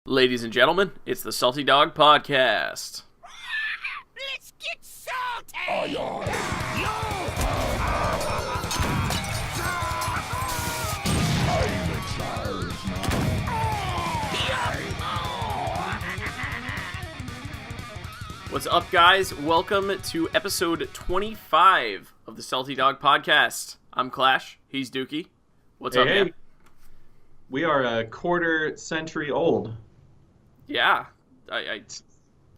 Ladies and gentlemen, it's the Salty Dog Podcast. Let's get salty! What's up, guys? Welcome to episode 25 of the Salty Dog Podcast. I'm Klashe. He's Dookie. What's up, man? We are a quarter century old. Yeah, I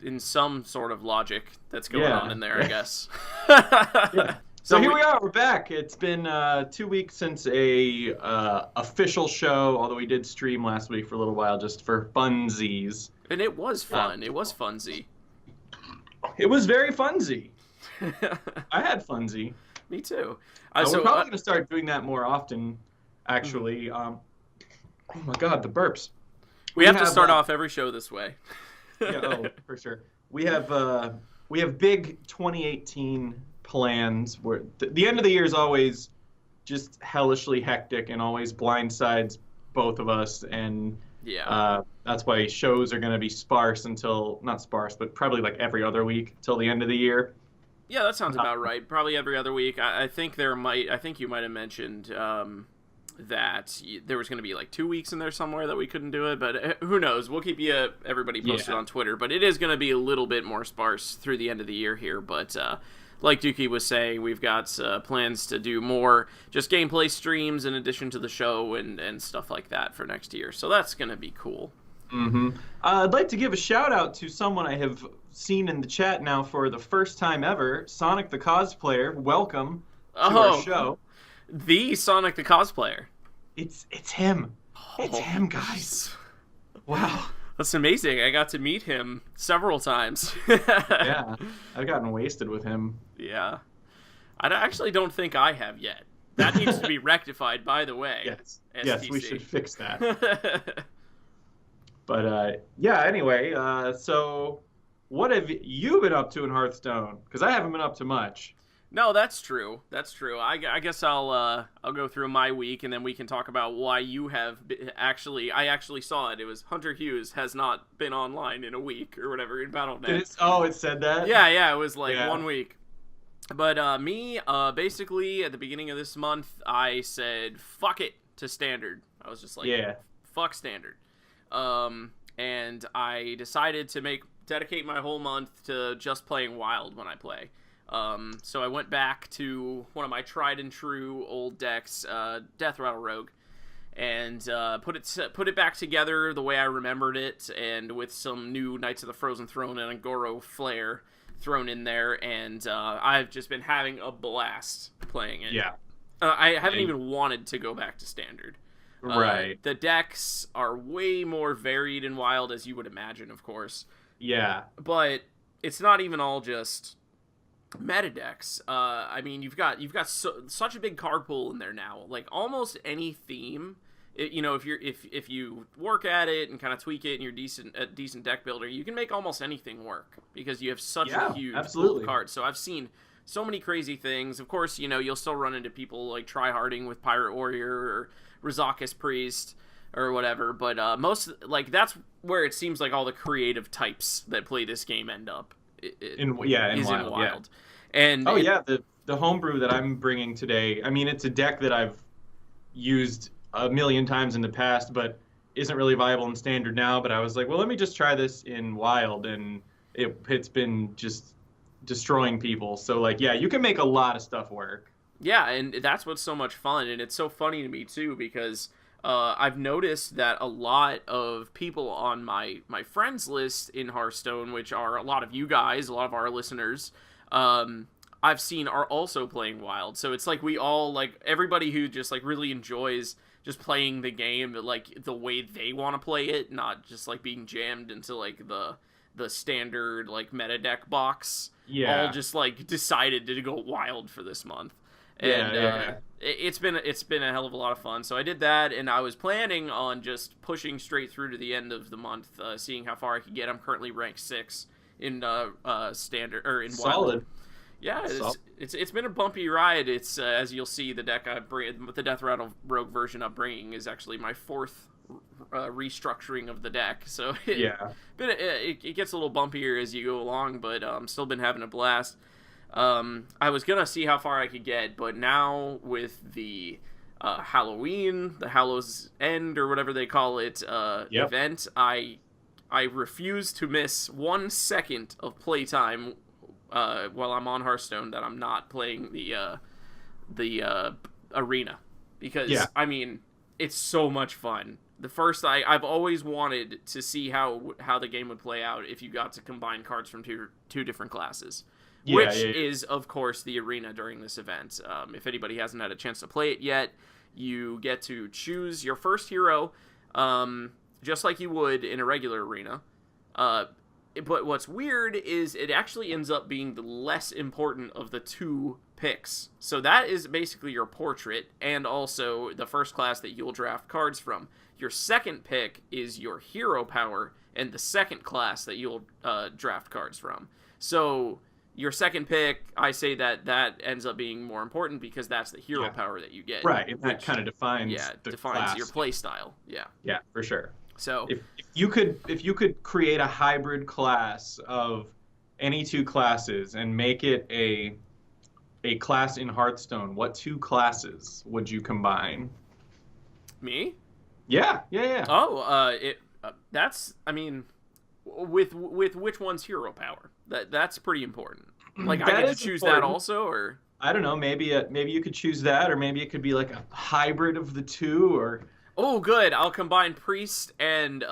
in some sort of logic that's going on in there, I guess. Yeah. So here we are. We're back. It's been 2 weeks since a official show, although we did stream last week for a little while just for funsies. And it was fun. It was funsy. It was very funsy. I had funsy. Me too. We're probably going to start doing that more often, actually. Oh my god, the burps. We have to start off every show this way. Yeah, for sure. We have big 2018 plans where the end of the year is always just hellishly hectic and always blindsides both of us, and that's why shows are going to be sparse until, not sparse, but probably like every other week till the end of the year. Yeah, that sounds about right. Probably every other week. I think you might have mentioned that there was going to be like 2 weeks in there somewhere that we couldn't do it, but who knows? We'll keep everybody posted on Twitter, but it is going to be a little bit more sparse through the end of the year here, but like Dookie was saying, we've got plans to do more just gameplay streams in addition to the show and stuff like that for next year, so that's going to be cool. Mm-hmm. I'd like to give a shout out to someone I have seen in the chat now for the first time ever, Sonic the Cosplayer. Welcome to our show. The Sonic the Cosplayer. It's him. It's him, guys. Wow. That's amazing. I got to meet him several times. Yeah, I've gotten wasted with him. Yeah. I actually don't think I have yet. That needs to be rectified, by the way. Yes, STC. yes, we should fix that. But, yeah, anyway, so what have you been up to in Hearthstone? Because I haven't been up to much. No, that's true. That's true. I guess I'll go through my week, and then we can talk about why you have I actually saw it. It was Hunter Hughes has not been online in a week or whatever in Battle.net. It said that? Yeah, it was like 1 week. But me, basically, at the beginning of this month, I said, fuck it to Standard. I was just like, fuck Standard. And I decided to dedicate my whole month to just playing Wild when I play. So I went back to one of my tried and true old decks, Deathrattle Rogue, and put it back together the way I remembered it, and with some new Knights of the Frozen Throne and a Goro flair thrown in there, and I've just been having a blast playing it. Yeah. I haven't even wanted to go back to Standard. Right. The decks are way more varied in Wild, as you would imagine, of course. Yeah. But it's not even all just meta decks. I mean, you've got such a big card pool in there now. Like almost any theme, if you work at it and kind of tweak it, and you're a decent deck builder, you can make almost anything work because you have such a huge pool of cards. So I've seen so many crazy things. Of course, you'll still run into people like tryharding with Pirate Warrior or Rizakis Priest or whatever, but that's where it seems like all the creative types that play this game end up. In Wild. Yeah. And the homebrew that I'm bringing today, I mean, it's a deck that I've used a million times in the past, but isn't really viable in Standard now, but I was like, well, let me just try this in Wild, and it's been just destroying people. So, you can make a lot of stuff work. Yeah, and that's what's so much fun, and it's so funny to me, too, because I've noticed that a lot of people on my friends list in Hearthstone, which are a lot of you guys, a lot of our listeners, I've seen are also playing Wild. So it's like we all, everybody who just, really enjoys just playing the game, the way they want to play it, not just, being jammed into, the standard, meta deck box. Yeah. All just, decided to go Wild for this month. It's been a hell of a lot of fun. So I did that, and I was planning on just pushing straight through to the end of the month, seeing how far I could get. I'm currently ranked 6 in Standard or in Wild. Solid. Yeah, it's been a bumpy ride. It's as you'll see, the deck the Deathrattle Rogue version I'm bringing is actually my fourth restructuring of the deck. So yeah, it gets a little bumpier as you go along, but still been having a blast. I was gonna see how far I could get, but now with the Halloween, the Hallows End or whatever they call it, event, I refuse to miss 1 second of playtime while I'm on Hearthstone that I'm not playing the arena, because I mean, it's so much fun. I've always wanted to see how the game would play out if you got to combine cards from two different classes. Which is, of course, the arena during this event. If anybody hasn't had a chance to play it yet, you get to choose your first hero, just like you would in a regular arena. But what's weird is it actually ends up being the less important of the two picks. So that is basically your portrait, and also the first class that you'll draft cards from. Your second pick is your hero power, and the second class that you'll draft cards from. So your second pick, I say that ends up being more important because that's the hero power that you get. Right, that kind of defines defines your play style. Yeah. Yeah, for sure. So if you could create a hybrid class of any two classes and make it a class in Hearthstone, what two classes would you combine? Me? Yeah. Oh, that's, I mean, with which one's hero power? That's pretty important. Like, I get to choose important. That also, or I don't know. Maybe you could choose that, or maybe it could be like a hybrid of the two, or. Oh, good. I'll combine Priest and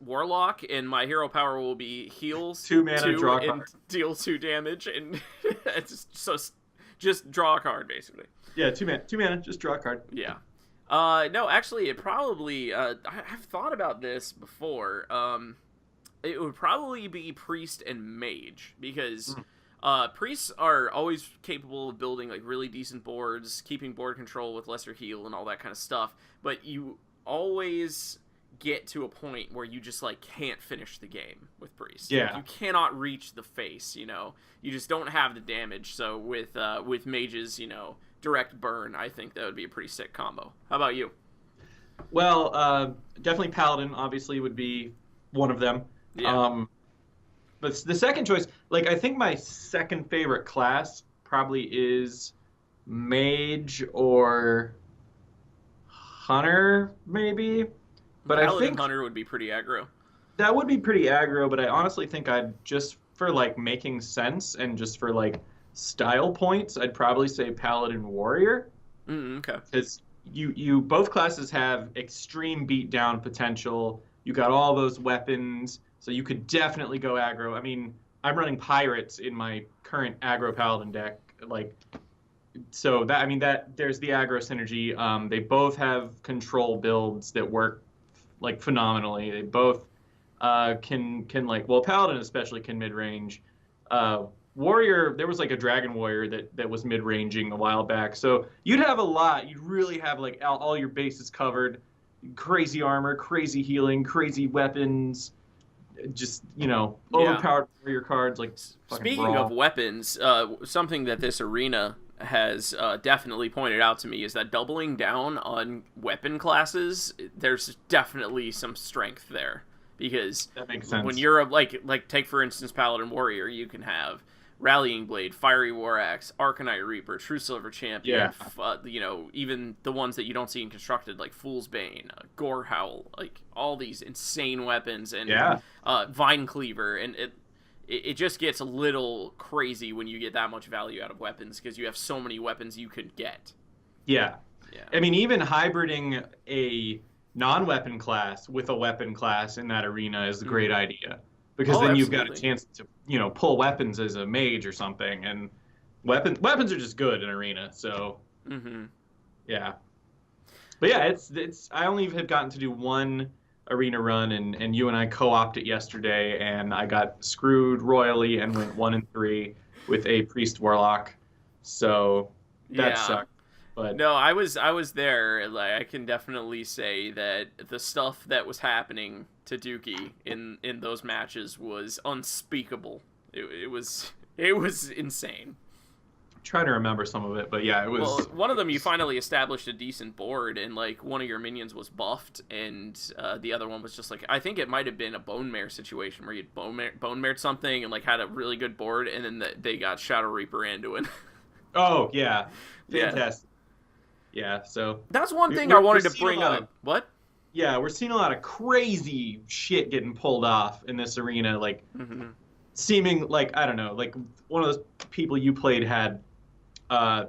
Warlock, and my hero power will be heals 2 mana, draw a and card. Deal 2 damage, and just draw a card basically. Yeah, 2 mana, just draw a card. Yeah. No, actually, it probably I've thought about this before. It would probably be Priest and Mage, because priests are always capable of building like really decent boards, keeping board control with lesser heal and all that kind of stuff, but you always get to a point where you just like can't finish the game with Priest. Yeah. Like, you cannot reach the face, you know. You just don't have the damage. So with mages, you know, direct burn, I think that would be a pretty sick combo. How about you? Well, definitely Paladin obviously would be one of them. Yeah. But the second choice, like, I think my second favorite class probably is Mage or Hunter, maybe. But Paladin, I think Hunter would be pretty aggro. That would be pretty aggro, but I honestly think I'd, just for like making sense and just for like style points, I'd probably say Paladin Warrior. Okay. Because you both classes have extreme beatdown potential. You got all those weapons, so you could definitely go aggro. I mean, I'm running pirates in my current aggro Paladin deck, like, so that, I mean, that there's the aggro synergy. They both have control builds that work like phenomenally. They both can like, well, Paladin especially can mid-range. Warrior, there was like a Dragon Warrior that was mid-ranging a while back. So you'd have a lot. You'd really have like all your bases covered. Crazy armor, crazy healing, crazy weapons. Just, you know, overpowered warrior cards. Like, speaking of weapons, something that this arena has definitely pointed out to me is that doubling down on weapon classes, there's definitely some strength there. Because that makes sense. When you're like take for instance Paladin Warrior, you can have Rallying Blade, Fiery War Axe, Arcanite Reaper, True Silver Champion, you know, even the ones that you don't see in Constructed, like Fool's Bane, Gore Howl, like all these insane weapons, and Vine Cleaver, and it just gets a little crazy when you get that much value out of weapons, because you have so many weapons you could get. Yeah. I mean, even hybriding a non-weapon class with a weapon class in that arena is a great idea. Because then you've got a chance to, you know, pull weapons as a mage or something, and weapons are just good in arena. So, yeah. But yeah, it's. I only have gotten to do one arena run, and you and I co-opted it yesterday, and I got screwed royally and went 1-3 with a priest warlock. So that sucked. But no, I was there. Like, I can definitely say that the stuff that was happening to Dookie in those matches was unspeakable. It was insane. trying to remember some of it, but yeah, it was. Well, one of them you finally established a decent board, and like one of your minions was buffed, and the other one was just like, I think it might have been a bone mare situation where you'd bone mared something and like had a really good board, and then they got Shadow Reaper Anduin. Oh yeah, fantastic. Yeah, so that's one thing I wanted to bring up. What? Yeah, we're seeing a lot of crazy shit getting pulled off in this arena, like seeming like, I don't know, like one of those people you played had,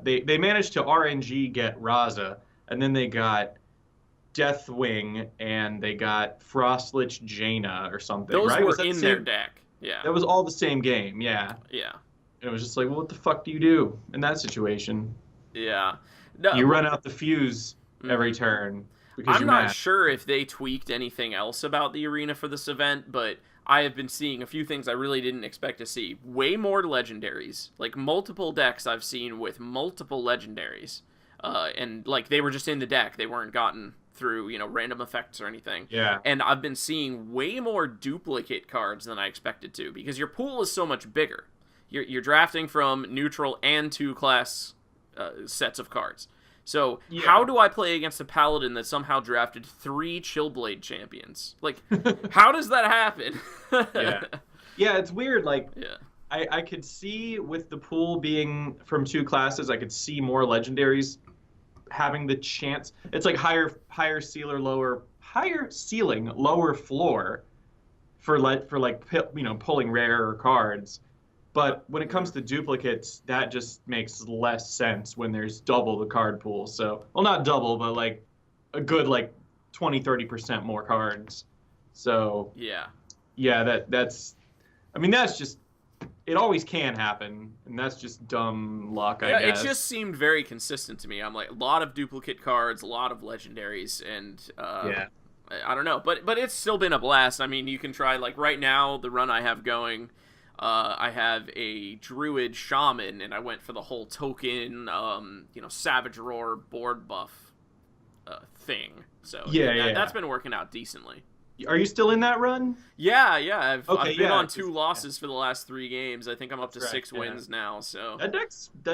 they managed to RNG get Raza, and then they got Deathwing, and they got Frostlich Jaina or something. Those right? were in their deck. Yeah. That was all the same game. Yeah. Yeah. And it was just like, well, what the fuck do you do in that situation? Yeah. No, you run out the fuse every turn. I'm not sure if they tweaked anything else about the arena for this event, but I have been seeing a few things I really didn't expect to see. Way more legendaries. Like, multiple decks I've seen with multiple legendaries. And, like, they were just in the deck. They weren't gotten through, you know, random effects or anything. Yeah. And I've been seeing way more duplicate cards than I expected to, because your pool is so much bigger. You're drafting from neutral and 2-class sets of cards. So, how do I play against a paladin that somehow drafted 3 Chillblade champions? Like, how does that happen? Yeah, it's weird. Like, I could see with the pool being from 2 classes, I could see more legendaries having the chance. It's like higher ceiling, lower floor for like you know, pulling rarer cards. But when it comes to duplicates, that just makes less sense when there's double the card pool. So, well, not double, but like a good like 20-30% more cards. So that's I mean, that's just, it always can happen, and that's just dumb luck, I guess. It just seemed very consistent to me. I'm like, a lot of duplicate cards, a lot of legendaries, and I don't know, but it's still been a blast. I mean, you can try, like, right now, the run I have going, I have a Druid Shaman, and I went for the whole token, you know, Savage Roar board buff thing. So that's been working out decently. Are you still in that run? Yeah. I've been on 2 losses for the last 3 games. I think I'm up to 6 wins now. So that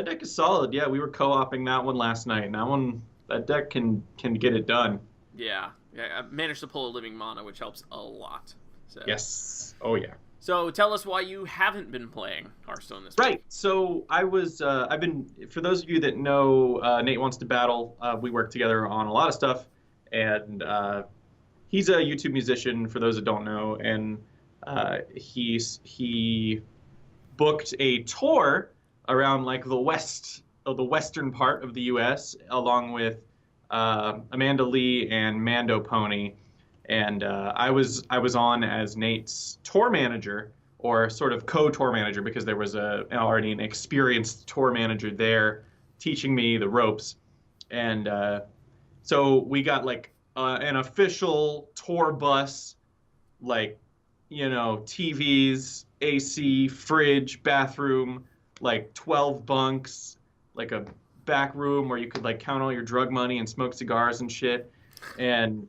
deck is solid. Yeah, we were co-oping that one last night. And that deck can get it done. Yeah. I managed to pull a Living Mana, which helps a lot. So. Yes. Oh yeah. So tell us why you haven't been playing Hearthstone this week. Right. So I've been, for those of you that know Nate Wants to Battle, we work together on a lot of stuff, and he's a YouTube musician, for those that don't know, and he booked a tour around like the western part of the U.S. along with Amanda Lee and Mando Pony. And I was on as Nate's tour manager, or sort of co-tour manager, because there was already an experienced tour manager there teaching me the ropes. And so we got like an official tour bus, like, you know, TVs, AC, fridge, bathroom, like 12 bunks, like a back room where you could like count all your drug money and smoke cigars and shit. And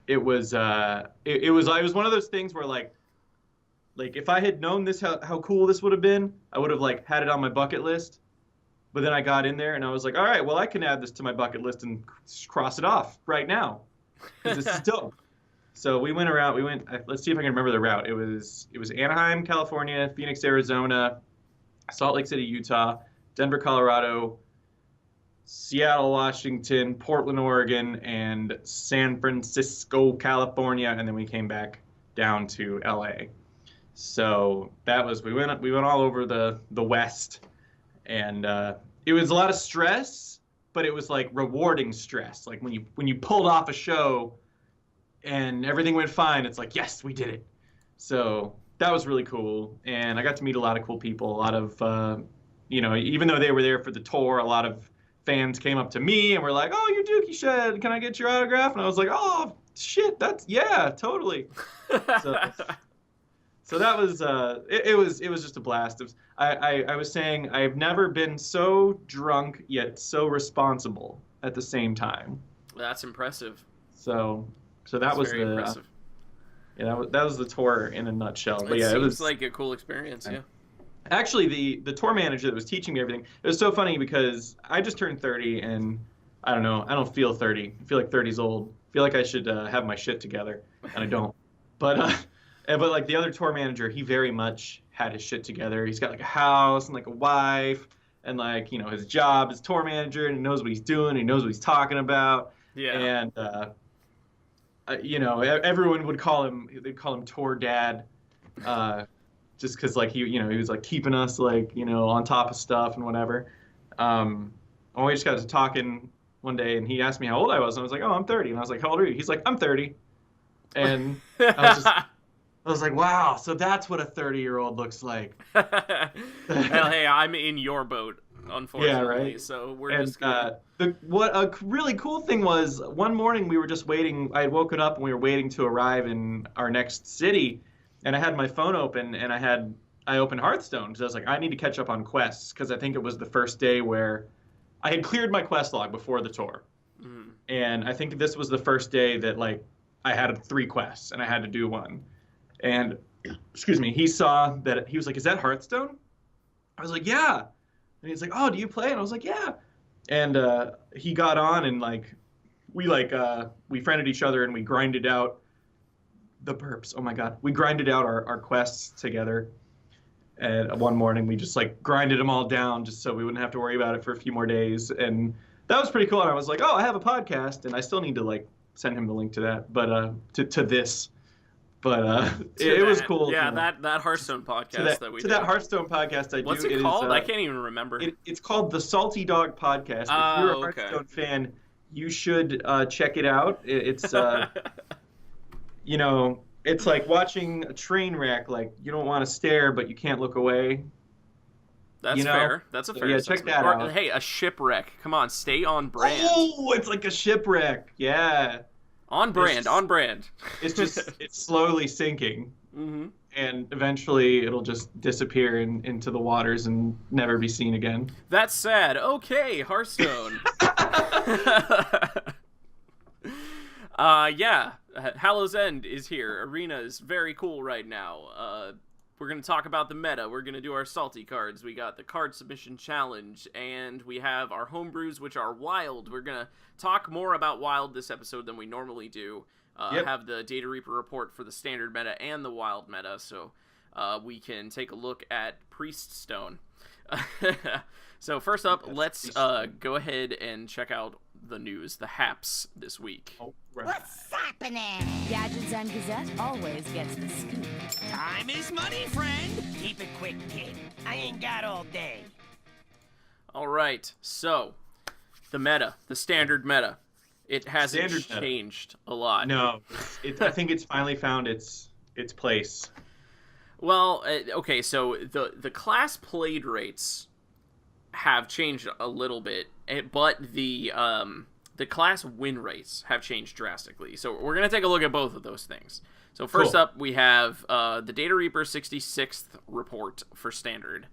it was one of those things where like if I had known this, how cool this would have been, I would have like had it on my bucket list. But then I got in there and I was like, all right, well, I can add this to my bucket list and cross it off right now, because this is dope. So we went around. Let's see if I can remember the route. It was Anaheim, California, Phoenix, Arizona, Salt Lake City, Utah, Denver, Colorado, Seattle, Washington, Portland, Oregon, and San Francisco, California, and then we came back down to LA. So that was, we went all over the West, and it was a lot of stress, but it was like rewarding stress. Like when you pulled off a show and everything went fine, it's like, yes, we did it. So that was really cool, and I got to meet a lot of cool people. A lot of you know, even though they were there for the tour, a lot of fans came up to me and were like, "Oh, you're Dookie Shed. Can I get your autograph?" And I was like, "Oh, shit, yeah, totally." So that was it was just a blast. I was saying I've never been so drunk yet so responsible at the same time. That's impressive. So that was very impressive. Yeah, that was the tour in a nutshell. But it yeah, seems it was like a cool experience. Yeah. Actually, the tour manager that was teaching me everything, it was so funny because I just turned 30 and I don't know, I don't feel 30. I feel like 30's old. I feel like I should have my shit together, and I don't. But like the other tour manager, he very much had his shit together. He's got like a house and like a wife and like, you know, his job as tour manager, and he knows what he's doing, he knows what he's talking about. Yeah. And you know, everyone would call him, they'd call him tour dad. Just because like he was like keeping us like, you know, on top of stuff and whatever. And we just got to talking one day, and he asked me how old I was, and I was like, oh, I'm 30. And I was like, how old are you? He's like, I'm 30. And I was like, wow, so that's what a 30-year-old looks like. Well, hey, I'm in your boat, unfortunately. Yeah, right. So we're just what a really cool thing was, one morning we were just waiting. I had woken up and we were waiting to arrive in our next city. And I had my phone open, and I opened Hearthstone because I was like, I need to catch up on quests, because I think it was the first day where I had cleared my quest log before the tour. Mm. And I think this was the first day that like I had 3 quests and I had to do one. And excuse me, he saw that, he was like, is that Hearthstone? I was like, yeah. And he's like, oh, do you play? And I was like, yeah. And he got on, and like we friended each other, and we grinded out the burps. Oh my God. We grinded out our quests together. And one morning we just like grinded them all down just so we wouldn't have to worry about it for a few more days. And that was pretty cool. And I was like, oh, I have a podcast, and I still need to like send him the link to that, but to this. But it was cool. Yeah, that Hearthstone podcast that we did. That Hearthstone podcast I do. What's it called? I can't even remember. It's called the Salty Dog Podcast. If you're a Hearthstone fan, you should check it out. It's you know, it's like watching a train wreck. Like, you don't want to stare, but you can't look away. That's fair. That's a fair assessment. Check that out. Hey, a shipwreck. Come on, stay on brand. Oh, it's like a shipwreck. Yeah. On brand. On brand. It's just it's slowly sinking, and eventually it'll just disappear into the waters and never be seen again. That's sad. Okay, Hearthstone. Yeah. Hallow's End is here. Arena is very cool right now. We're going to talk about the meta. We're going to do our salty cards. We got the card submission challenge, and we have our homebrews, which are wild. We're going to talk more about wild this episode than we normally do. Have the Data Reaper report for the standard meta and the wild meta, so we can take a look at PRIESTSTONE. So first up, let's go ahead and check out the news, the haps this week. Oh, right. What's happening? Gadgets and Gazette always gets the scoop. Time is money, friend. Keep it quick, kid. I ain't got all day. All right, so the meta, the standard meta, it hasn't changed a lot. No, I think it's finally found its place. Well, okay, so the class played rates have changed a little bit, but the class win rates have changed drastically. So we're going to take a look at both of those things. So first up, we have the Data Reaper 66th report for Standard,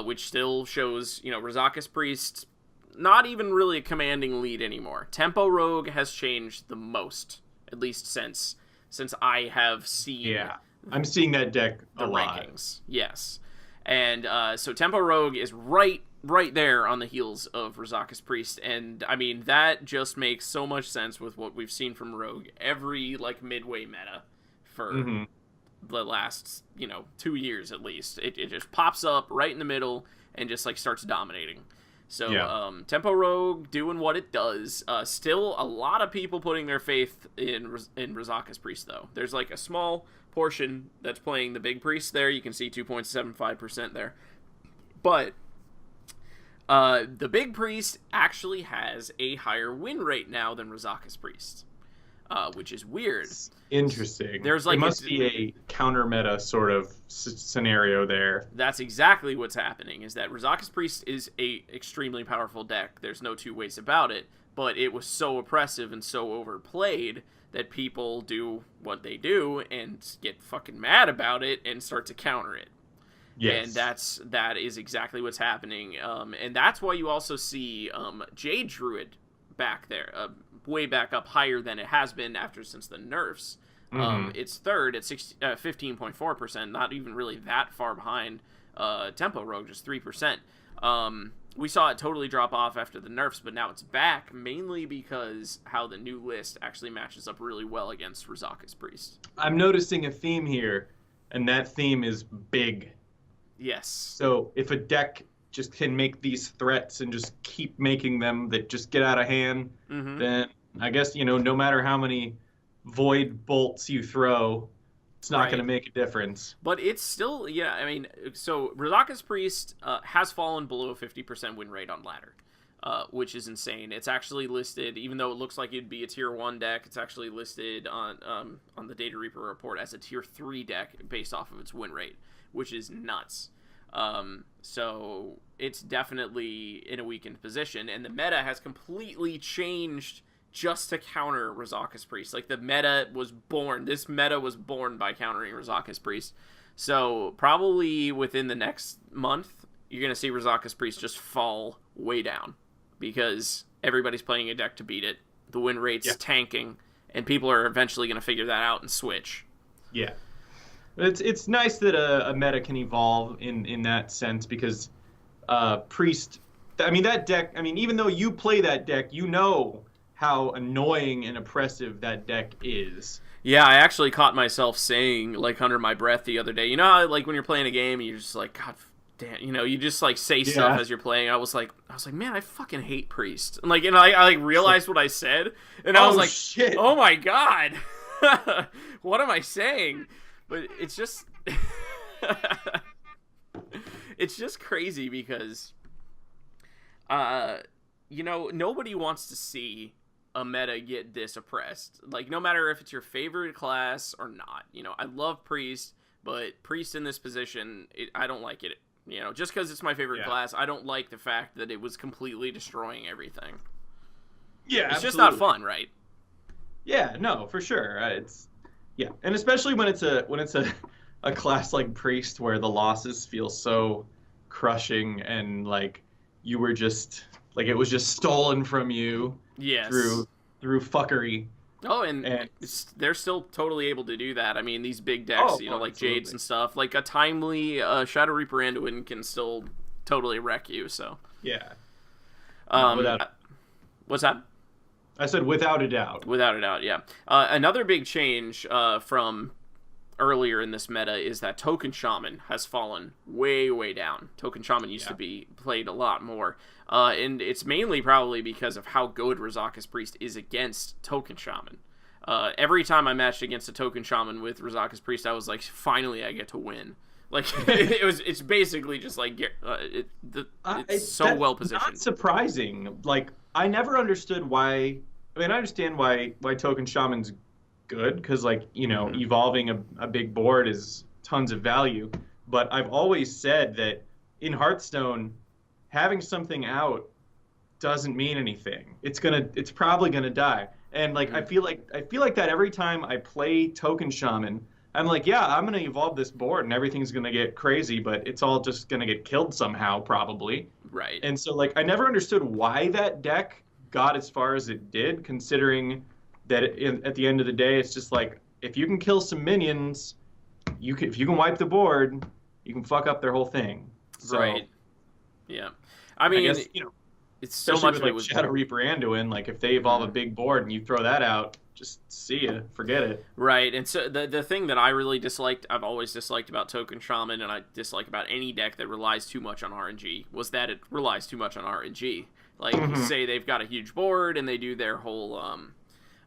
which still shows, you know, Rizakis Priest, not even really a commanding lead anymore. Tempo Rogue has changed the most, at least since I have seen. Yeah, I'm seeing that deck the a lot. Rankings. Yes, and so Tempo Rogue is right there on the heels of Rizakis Priest, and I mean that just makes so much sense with what we've seen from Rogue every like midway meta for the last 2 years at least. It just pops up right in the middle and just like starts dominating. So Tempo Rogue doing what it does. Still a lot of people putting their faith in Rizakis Priest though. There's like a small portion that's playing the big priest there. You can see 2.75% there, but the big priest actually has a higher win rate now than Rizakis Priest, which is weird. It's interesting. There's like it must be a counter meta sort of scenario there. That's exactly what's happening. Is that Rizakis Priest is a extremely powerful deck. There's no two ways about it. But it was so oppressive and so overplayed that people do what they do and get fucking mad about it and start to counter it. Yes. And that is exactly what's happening. And that's why you also see Jade Druid back there, way back up higher than it has been since the nerfs. It's third at 15.4%, not even really that far behind Tempo Rogue, just 3%. We saw it totally drop off after the nerfs, but now it's back, mainly because how the new list actually matches up really well against Rizaka's Priest. I'm noticing a theme here, and that theme is big. Yes. So if a deck just can make these threats and just keep making them that just get out of hand, then I guess, no matter how many void bolts you throw, it's not going to make a difference. But it's still, so Rizaka's Priest has fallen below a 50% win rate on ladder, which is insane. It's actually listed, even though it looks like it'd be a tier 1 deck, it's actually listed on the Data Reaper report as a tier 3 deck based off of its win rate, which is nuts. So it's definitely in a weakened position, and the meta has completely changed just to counter Rizaka's Priest. Like, this meta was born by countering Rizaka's Priest. So probably within the next month, you're going to see Rizaka's Priest just fall way down, because everybody's playing a deck to beat it. The win rate's tanking, and people are eventually going to figure that out and switch. Yeah. It's nice that a meta can evolve in that sense, because Priest, that deck, even though you play that deck, how annoying and oppressive that deck is. Yeah, I actually caught myself saying, like, under my breath the other day, how, like, when you're playing a game and you're just like, God damn, you just, like, say stuff as you're playing. I was like, man, I fucking hate Priest. And, like, I realized what I said, and I was like, shit. Oh my God, what am I saying? But it's just, it's just crazy because, nobody wants to see a meta get this oppressed. Like, no matter if it's your favorite class or not. I love Priest, but Priest in this position, I don't like it. Just because it's my favorite class, I don't like the fact that it was completely destroying everything. Yeah, it's just not fun, right? Yeah, no, for sure. And especially when it's a class like Priest where the losses feel so crushing, and like you were just like it was just stolen from you. Yes. Through fuckery. Oh, and they're still totally able to do that. These big decks, like Jades and stuff, like a timely Shadow Reaper Anduin can still totally wreck you. So yeah. What's that? I said without a doubt. Without a doubt, yeah. Another big change from earlier in this meta is that Token Shaman has fallen way, way down. Token Shaman used to be played a lot more. And it's mainly probably because of how good Rizaka's Priest is against Token Shaman. Every time I matched against a Token Shaman with Rizaka's Priest, I was like, finally I get to win. Like, it's basically just like, it's so well positioned. Not surprising. Like, I never understood why. I understand why Token Shaman's good, because like evolving a big board is tons of value. But I've always said that in Hearthstone, having something out doesn't mean anything. It's probably gonna die. And like I feel like that every time I play Token Shaman, I'm like, yeah, I'm gonna evolve this board and everything's gonna get crazy, but it's all just gonna get killed somehow, probably. Right. And so like I never understood why that deck got as far as it did, considering that at the end of the day, it's just like, if you can kill some minions, if you can wipe the board, you can fuck up their whole thing. So, right. Yeah. I guess, it's so much with, like, Shadow Reaper Anduin, like if they evolve a big board and you throw that out, just see ya, forget it. Right. And so the thing that I really disliked, I've always disliked about Token Shaman, and I dislike about any deck that relies too much on RNG, was that it relies too much on RNG. Like, say they've got a huge board and they do their whole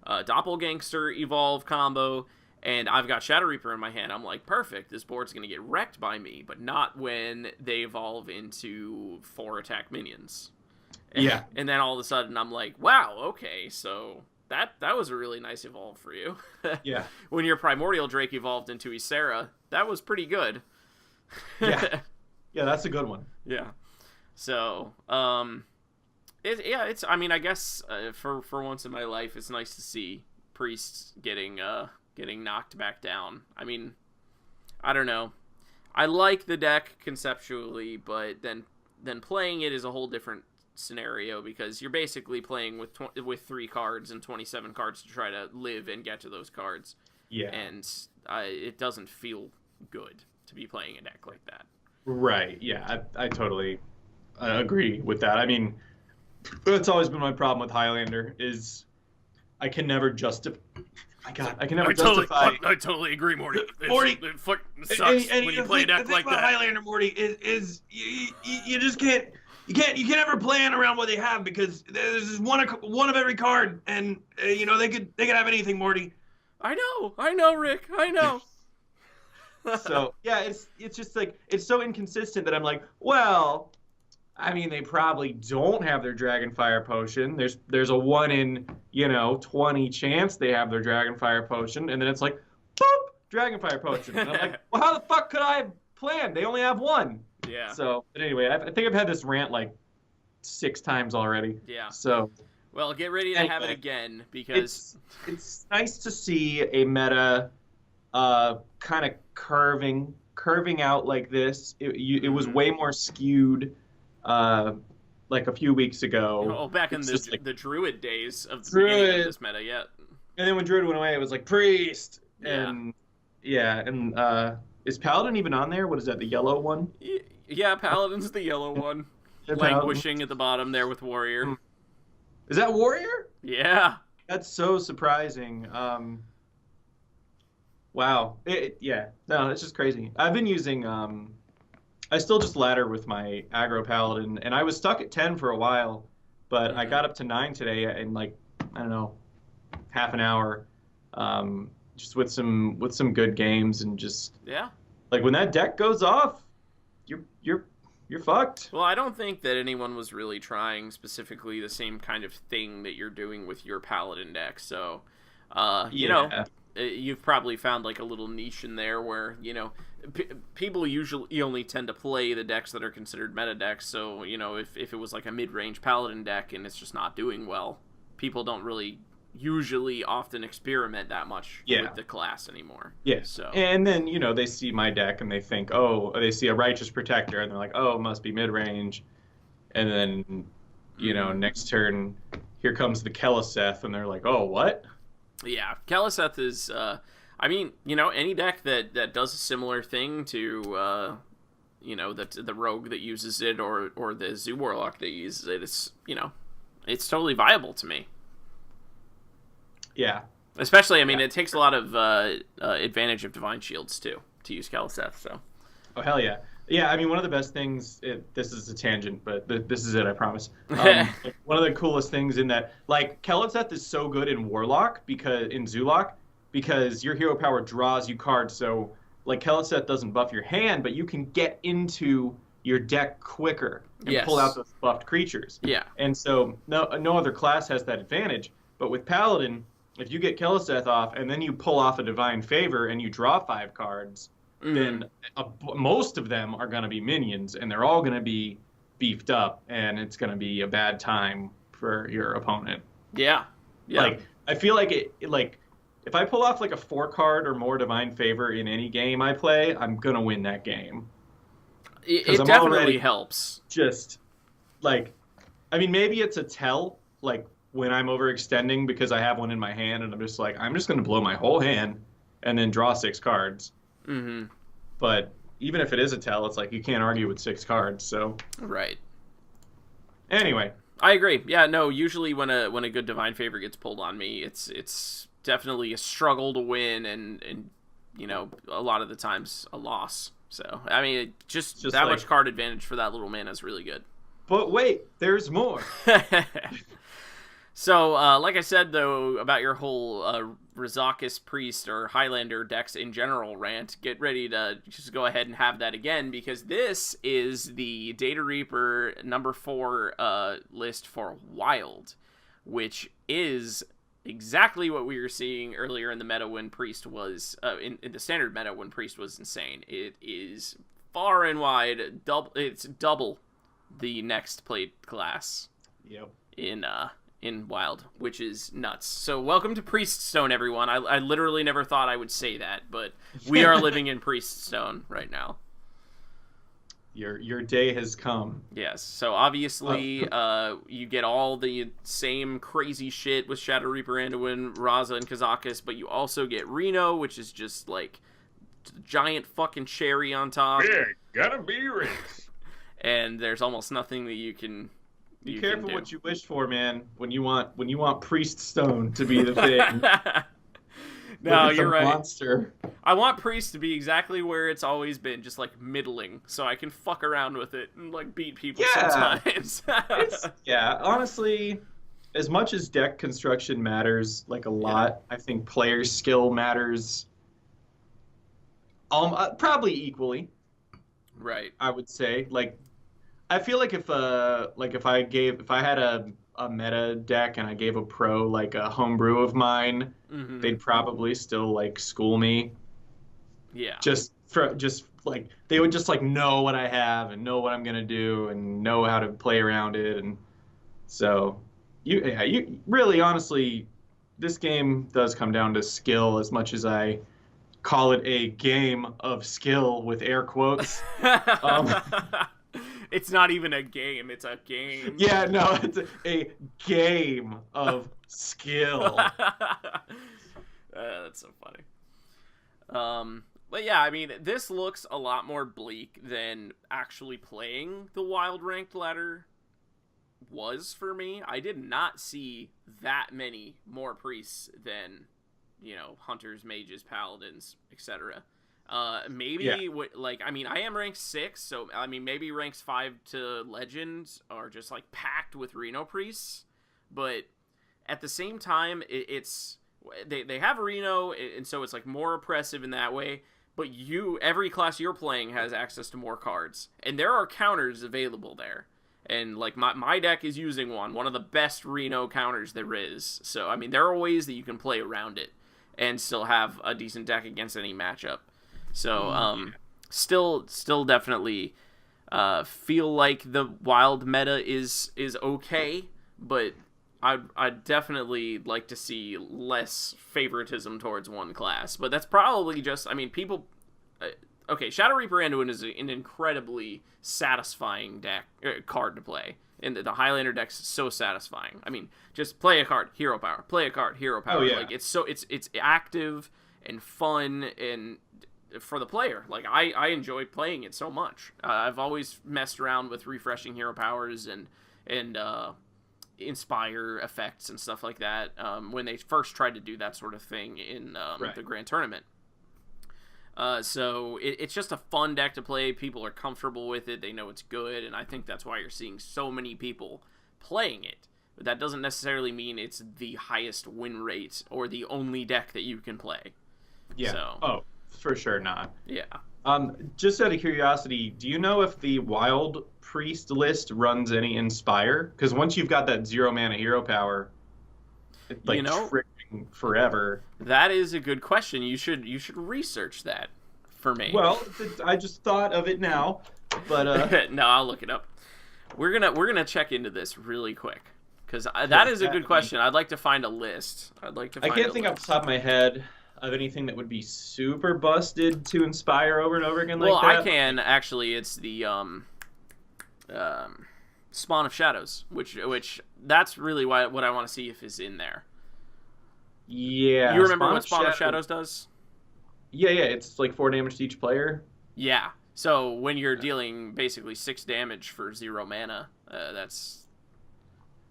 Doppelgangster evolve combo, and I've got Shadow Reaper in my hand. I'm like, perfect, this board's going to get wrecked by me, but not when they evolve into 4 attack minions. Yeah. And then all of a sudden I'm like, wow, okay, so that was a really nice evolve for you. Yeah. When your Primordial Drake evolved into Ysera, that was pretty good. Yeah. Yeah, that's a good one. Yeah. So, it's. I guess for once in my life, it's nice to see Priests getting knocked back down. I don't know. I like the deck conceptually, but then playing it is a whole different scenario, because you're basically playing with 3 cards and 27 cards to try to live and get to those cards. Yeah. And it doesn't feel good to be playing a deck like that. Right. Yeah, I totally agree with that. I mean, that's always been my problem with Highlander is I can never justify. My God, I can never justify. I totally agree, Morty. Morty, It fucking sucks when you play a deck like that. Highlander, Morty, is you just can't. You can't ever plan around what they have because there's just one of every card, and you know they could have anything, Morty. I know, Rick, I know. So yeah, it's just like it's so inconsistent that I'm like, well, I mean they probably don't have their Dragonfire Potion. There's a 1 in 20 chance they have their Dragonfire Potion, and then it's like, boop, Dragonfire Potion. And I'm like, well, how the fuck could I have planned? They only have 1. Yeah. So, but anyway, I think I've had this rant like 6 times already. Yeah. So. Well, get ready to have it again because it's nice to see a meta kind of curving out like this. It was way more skewed like a few weeks ago. Oh, back in the Druid days of the Druid, beginning of this meta, yeah. And then when Druid went away, it was like Priest. And is Paladin even on there? What is that, the yellow one? Yeah, Paladin's the yellow one. Languishing at the bottom there with Warrior. Is that Warrior? Yeah. That's so surprising. Wow. No, it's just crazy. I've been using, I still just ladder with my aggro Paladin, and I was stuck at 10 for a while, but I got up to 9 today in like, I don't know, half an hour, just with some good games and just... Yeah. Like when that deck goes off, you're fucked. Well, I don't think that anyone was really trying specifically the same kind of thing that you're doing with your Paladin deck. So, you know, you've probably found like a little niche in there where, you know, people usually only tend to play the decks that are considered meta decks. So, you know, if it was like a mid-range Paladin deck and it's just not doing well, people don't really usually often experiment that much with the class anymore. Yeah. So and then, you know, they see my deck and they think, oh, they see a Righteous Protector and they're like, oh, it must be mid-range. And then, you know, next turn, here comes the Keleseth and they're like, oh, what? Yeah, Keleseth is, I mean, you know, any deck that does a similar thing to, you know, the Rogue that uses it or the Zoo Warlock that uses it, it's, you know, it's totally viable to me. Yeah. Especially, I mean, it takes a lot of advantage of Divine Shields, too, to use Keleseth, so. Oh, hell yeah. Yeah, I mean, one of the best things, this is a tangent, but this is it, I promise. One of the coolest things in that, like, Keleseth is so good in Warlock, in Zoolock, because your hero power draws you cards, so, like, Keleseth doesn't buff your hand, but you can get into your deck quicker and pull out those buffed creatures. Yeah. And so, no other class has that advantage, but with Paladin, if you get Keleseth off, and then you pull off a Divine Favor, and you draw 5 cards, then most of them are going to be minions, and they're all going to be beefed up, and it's going to be a bad time for your opponent. Yeah. Like, I feel like if I pull off like a 4-card or more Divine Favor in any game I play, I'm going to win that game. It definitely helps. Just, like, I mean, maybe it's a tell, like, when I'm overextending because I have one in my hand, and I'm just like, I'm just going to blow my whole hand and then draw 6 cards. Mm-hmm. But even if it is a tell, it's like you can't argue with 6 cards. So right. Anyway, I agree. Yeah, no. Usually when a good Divine Favor gets pulled on me, it's definitely a struggle to win, and you know, a lot of the times a loss. So I mean, just that like, much card advantage for that little mana is really good. But wait, there's more. So, like I said, though, about your whole Rizakis Priest or Highlander decks in general rant, get ready to just go ahead and have that again, because this is the Data Reaper number 4 list for Wild, which is exactly what we were seeing earlier in the meta when Priest was, in the standard meta when Priest was insane. It is far and wide, it's double the next played class. Yep. In Wild, which is nuts. So welcome to PRIESTSTONE, everyone. I literally never thought I would say that, but we are living in PRIESTSTONE right now. Your day has come. Yes. So obviously, you get all the same crazy shit with Shadow Reaper, Anduin, Raza, and Kazakis, but you also get Reno, which is just like giant fucking cherry on top. Yeah, gotta be rich. And there's almost nothing that you can. Be careful what you wish for, man. When you want PRIESTSTONE to be the thing. No, you're right. Monster. I want Priest to be exactly where it's always been, just like middling, so I can fuck around with it and like beat people sometimes. Honestly, as much as deck construction matters, like a lot, I think player skill matters. Probably equally. Right. I would say, like, I feel like if I had a meta deck and I gave a pro like a homebrew of mine, they'd probably still like school me. Yeah. Just like they would just like know what I have and know what I'm gonna do and know how to play around it, and so you really honestly, this game does come down to skill as much as I call it a game of skill with air quotes. It's not even a game, it's a game. Yeah, no, it's a game of skill. That's so funny. But yeah, I mean, this looks a lot more bleak than actually playing the Wild Ranked ladder was for me. I did not see that many more priests than, hunters, mages, paladins, etc. Maybe I mean, I am ranked 6, so I mean maybe ranks 5 to legends are just like packed with Reno priests, but at the same time they have Reno, and so it's like more oppressive in that way, but every class you're playing has access to more cards, and there are counters available there, and like my deck is using one of the best Reno counters there is, so I mean there are ways that you can play around it and still have a decent deck against any matchup. So, still definitely feel like the wild meta is okay, but I'd definitely like to see less favoritism towards one class. But that's probably just, I mean, people... okay, Shadow Reaper Anduin is an incredibly satisfying card to play. And the Highlander deck's so satisfying. I mean, just play a card, hero power. Play a card, hero power. Oh, yeah. Like, it's active and fun and... for the player. Like, I enjoy playing it so much. I've always messed around with refreshing hero powers and inspire effects and stuff like that when they first tried to do that sort of thing in the Grand Tournament. So it's just a fun deck to play. People are comfortable with it. They know it's good, and I think that's why you're seeing so many people playing it. But that doesn't necessarily mean it's the highest win rate or the only deck that you can play. Yeah. So. Oh, for sure not. Yeah. Just out of curiosity, do you know if the Wild Priest list runs any Inspire? Because once you've got that 0 mana hero power, it's like triggering forever. That is a good question. You should research that for me. Well, I just thought of it now, but no, I'll look it up. We're gonna check into this really quick because that is a good question. I'd like to find a list. I can't think off the top of my head of anything that would be super busted to Inspire over and over again like that. Well, I can actually. It's the Spawn of Shadows, which that's really what I want to see if is in there. Yeah. You remember what Spawn of Shadows does? Yeah, it's like 4 damage to each player. Yeah. So when you're dealing basically 6 damage for 0 mana, that's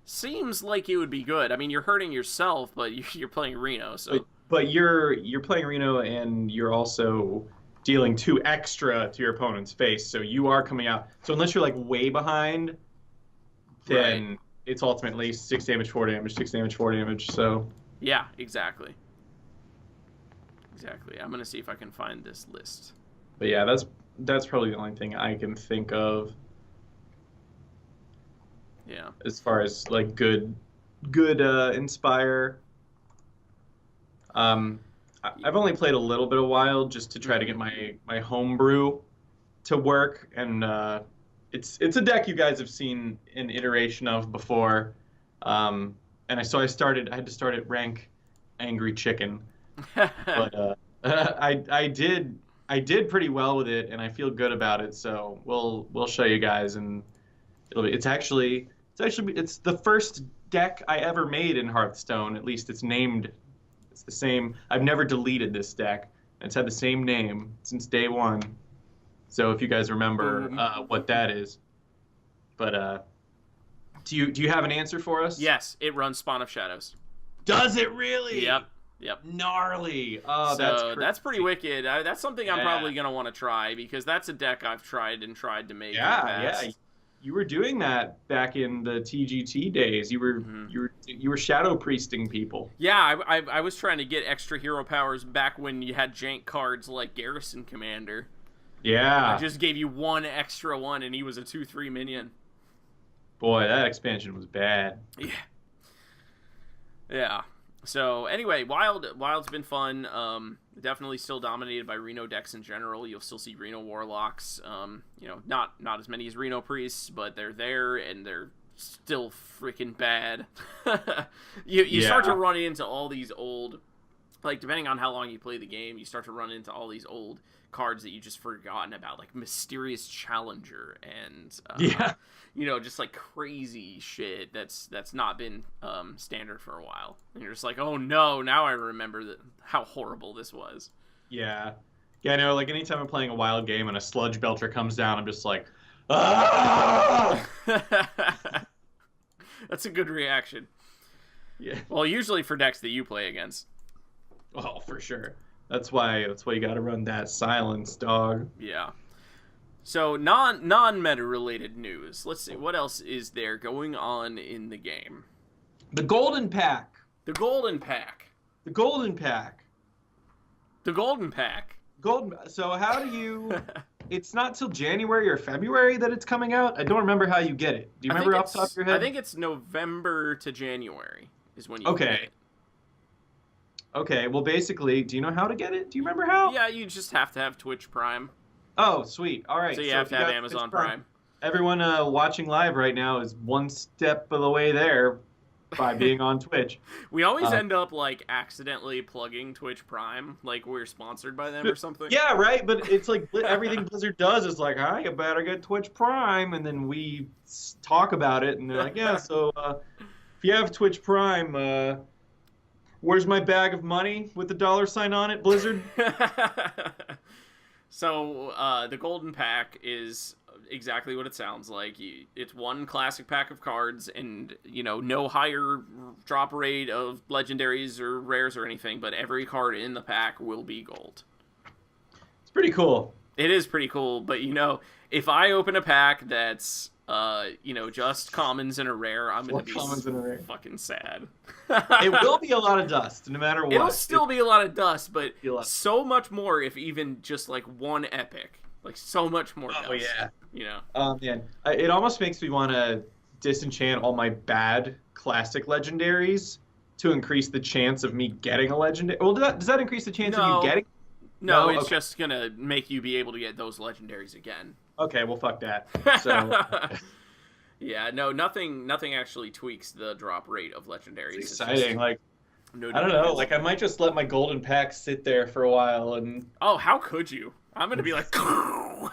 seems like it would be good. I mean, you're hurting yourself, but you're playing Reno, so. But you're playing Reno, and you're also dealing 2 extra to your opponent's face, so you are coming out. So unless you're like way behind, then it's ultimately 6 damage, 4 damage, 6 damage, 4 damage. So. Yeah, exactly. I'm gonna see if I can find this list. But yeah, that's probably the only thing I can think of. Yeah. As far as like good Inspire. I've only played a little bit of Wild just to try to get my homebrew to work, and it's a deck you guys have seen an iteration of before. And I had to start at rank Angry Chicken, but I did pretty well with it, and I feel good about it. So we'll show you guys, and it's the first deck I ever made in Hearthstone. At least it's named. It's the same. I've never deleted this deck. It's had the same name since day one. So if you guys remember what that is. But do you have an answer for us? Yes, it runs Spawn of Shadows. Does it really? Yep. Gnarly. Oh, so that's pretty wicked. That's something I'm probably gonna want to try because that's a deck I've tried to make. Yeah. You were doing that back in the TGT days. You were shadow priesting people. Yeah, I was trying to get extra hero powers back when you had jank cards like Garrison Commander. Yeah. I just gave you one extra one, and he was a 2/3 minion. Boy, that expansion was bad. Yeah. So anyway, Wild's been fun. Definitely still dominated by Reno decks in general. You'll still see Reno Warlocks. Not as many as Reno Priests, but they're there and they're still freaking bad. You start to run into all these old, like depending on how long you play the game, you start to run into all these old cards that you just forgotten about, like Mysterious Challenger and just like crazy shit that's not been standard for a while. And you're just like, oh no, now I remember how horrible this was. Yeah, no, like anytime I'm playing a Wild game and a Sludge Belcher comes down, I'm just like, ah! That's a good reaction. Yeah. Well, usually for decks that you play against. Oh, for sure. That's why you got to run that silence, dog. Yeah. So non-meta related news. Let's see what else is there going on in the game. The Golden Pack. The Golden Pack. The Golden Pack. The Golden Pack. So how do you? It's not till January or February that it's coming out. I don't remember how you get it. Do you remember off the top of your head? I think it's November to January is when you get it. Okay, well, basically, do you know how to get it? Do you remember how? Yeah, you just have to have Twitch Prime. Oh, sweet. All right. So you have to have Amazon Prime. Everyone watching live right now is one step of the way there by being on Twitch. We always end up, like, accidentally plugging Twitch Prime, like we're sponsored by them or something. Yeah, right? But it's like everything Blizzard does is like, hi, you better get Twitch Prime. And then we talk about it, and they're like, yeah, so if you have Twitch Prime... where's my bag of money with the $sign on it, Blizzard? So, the Golden Pack is exactly what it sounds like. It's one classic pack of cards and, no higher drop rate of legendaries or rares or anything, but every card in the pack will be gold. It's pretty cool. It is pretty cool, but, if I open a pack that's... just commons and a rare, I'm going to be fucking sad. It will be a lot of dust, no matter what. It'll still be a lot of dust, but so much more if even just, like, one epic. Like, so much more dust. Oh, yeah. Oh, man. It almost makes me want to disenchant all my bad classic legendaries to increase the chance of me getting a legendary. Well, does that increase the chance of you getting? No, it's just going to make you be able to get those legendaries again. Okay, well, fuck that. So, yeah, no, nothing actually tweaks the drop rate of legendaries. It's exciting. I don't know. Like, I might just let my Golden Pack sit there for a while and. Oh, how could you? I'm gonna be like. I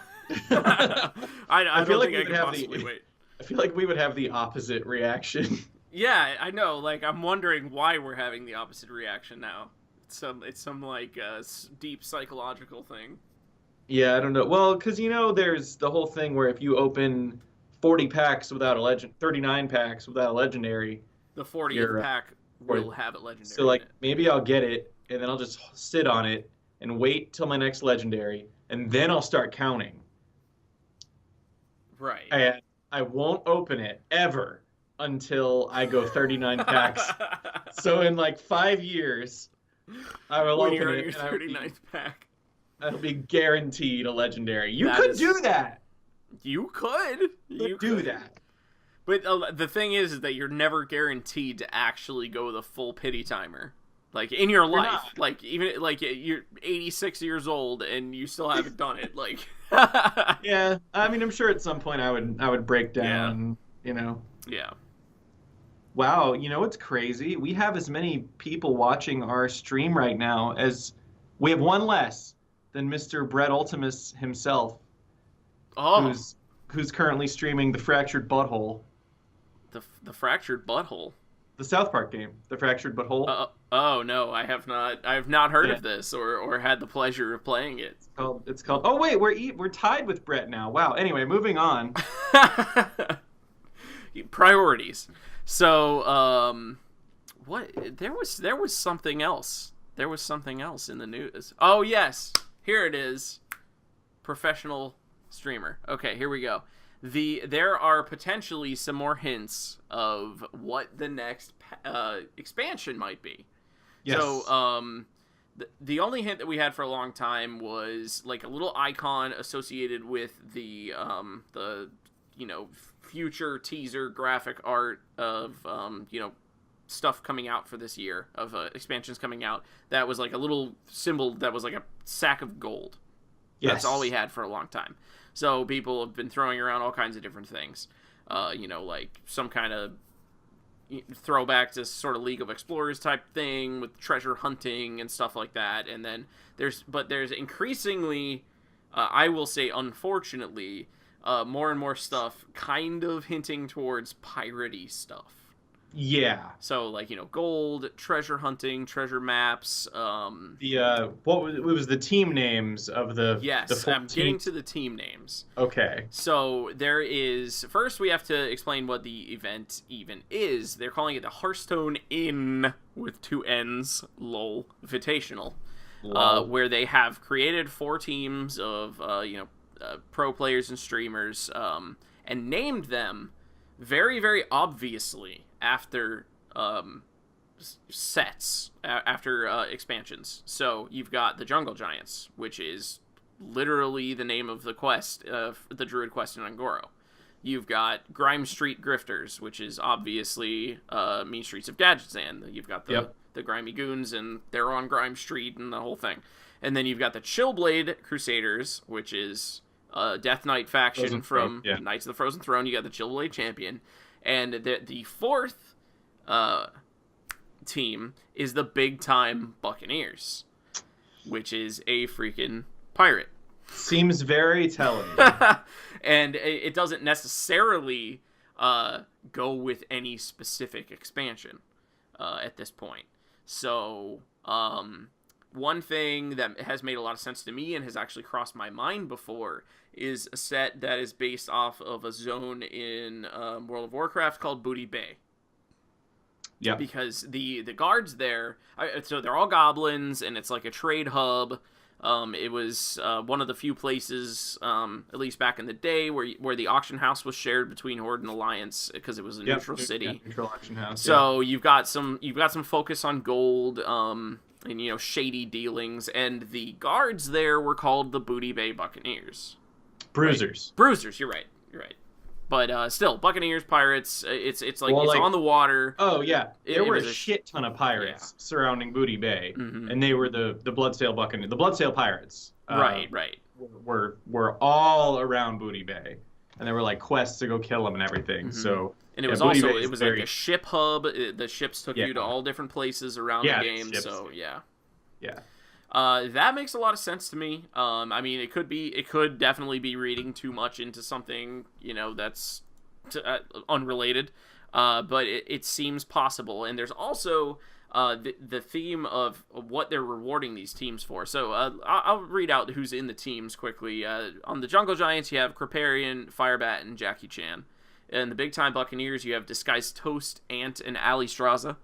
feel like I can possibly wait. I feel like we would have the opposite reaction. Yeah, I know. Like, I'm wondering why we're having the opposite reaction now. It's some like deep psychological thing. Yeah, I don't know. Well, because, there's the whole thing where if you open 40 packs without a 39 packs without a legendary... The 40th pack will have a legendary. So, like, maybe I'll get it, and then I'll just sit on it and wait till my next legendary, and then I'll start counting. Right. And I won't open it, ever, until I go 39 packs. So in, like, 5 years, I will open it. Your 39th pack. That'll be guaranteed a legendary. You could do that. You could. You do that. But the thing is that you're never guaranteed to actually go the full pity timer. Like, in your life. Not. Like, even, like, you're 86 years old and you still haven't done it. Like, yeah. I mean, I'm sure at some point I would break down, Yeah. Wow, what's crazy? We have as many people watching our stream right now as... We have one less than Mr. Brett Ultimus himself. Oh. Who's currently streaming The Fractured Butthole. The Fractured Butthole? The South Park game, The Fractured But Whole. Oh no, I have not. I have not heard of this or had the pleasure of playing it. It's called. Oh wait, we're tied with Brett now. Wow. Anyway, moving on. Priorities. So, what? There was something else. There was something else in the news. Oh yes, here it is. Professional streamer. Okay, here we go. There are potentially some more hints of what the next expansion might be. Yes. So, the only hint that we had for a long time was like a little icon associated with the future teaser graphic art of stuff coming out for this year, of expansions coming out. That was like a little symbol that was like a sack of gold. Yes. That's all we had for a long time. So people have been throwing around all kinds of different things, like some kind of throwback to sort of League of Explorers type thing with treasure hunting and stuff like that. And then there's increasingly, I will say unfortunately, more and more stuff kind of hinting towards piratey stuff. Yeah. So like, gold, treasure hunting, treasure maps. What was the team names of the? Yes, I'm getting to the team names. Okay. So there is, first we have to explain what the event even is. They're calling it the Hearthstone Inn with 2 N's, lol, Invitational, where they have created 4 teams of pro players and streamers, and named them very, very obviously after sets, after expansions. So you've got the Jungle Giants, which is literally the name of the quest, the Druid quest in Ungoro. You've got Grime Street Grifters, which is obviously Mean Streets of Gadgetzan. You've got the Grimy Goons, and they're on Grime Street and the whole thing. And then you've got the Chillblade Crusaders, which is Death Knight faction from Knights of the Frozen Throne. You got the Chillblade Champion. And the 4th team is the Big Time Buccaneers, which is a freaking pirate. Seems very telling. And it doesn't necessarily go with any specific expansion at this point. So, one thing that has made a lot of sense to me and has actually crossed my mind before is a set that is based off of a zone in World of Warcraft called Booty Bay. Yeah. Because the guards there, so they're all goblins, and it's like a trade hub. It was one of the few places, at least back in the day, where the auction house was shared between Horde and Alliance because it was a neutral city. Yeah, neutral auction house. So you've got some focus on gold, and shady dealings, and the guards there were called the Booty Bay Buccaneers. Bruisers. Right? Bruisers. You're right. But still, Buccaneers, pirates. It's like it's on the water. Oh yeah, there were a shit ton of pirates surrounding Booty Bay, and they were the Bloodsail Buccaneers, the Bloodsail Pirates. Right. Were all around Booty Bay, and there were like quests to go kill them and everything. So. And it was also like a ship hub. The ships took you to all different places around the game. Ships. So yeah. That makes a lot of sense to me. I mean, it could definitely be reading too much into something, that's unrelated. But it seems possible. And there's also the theme of what they're rewarding these teams for. So I'll read out who's in the teams quickly. On the Jungle Giants, you have Kripparrian, Firebat, and Jackie Chan. In the Big Time Buccaneers, you have Disguised Toast, Ant, and Ali Straza.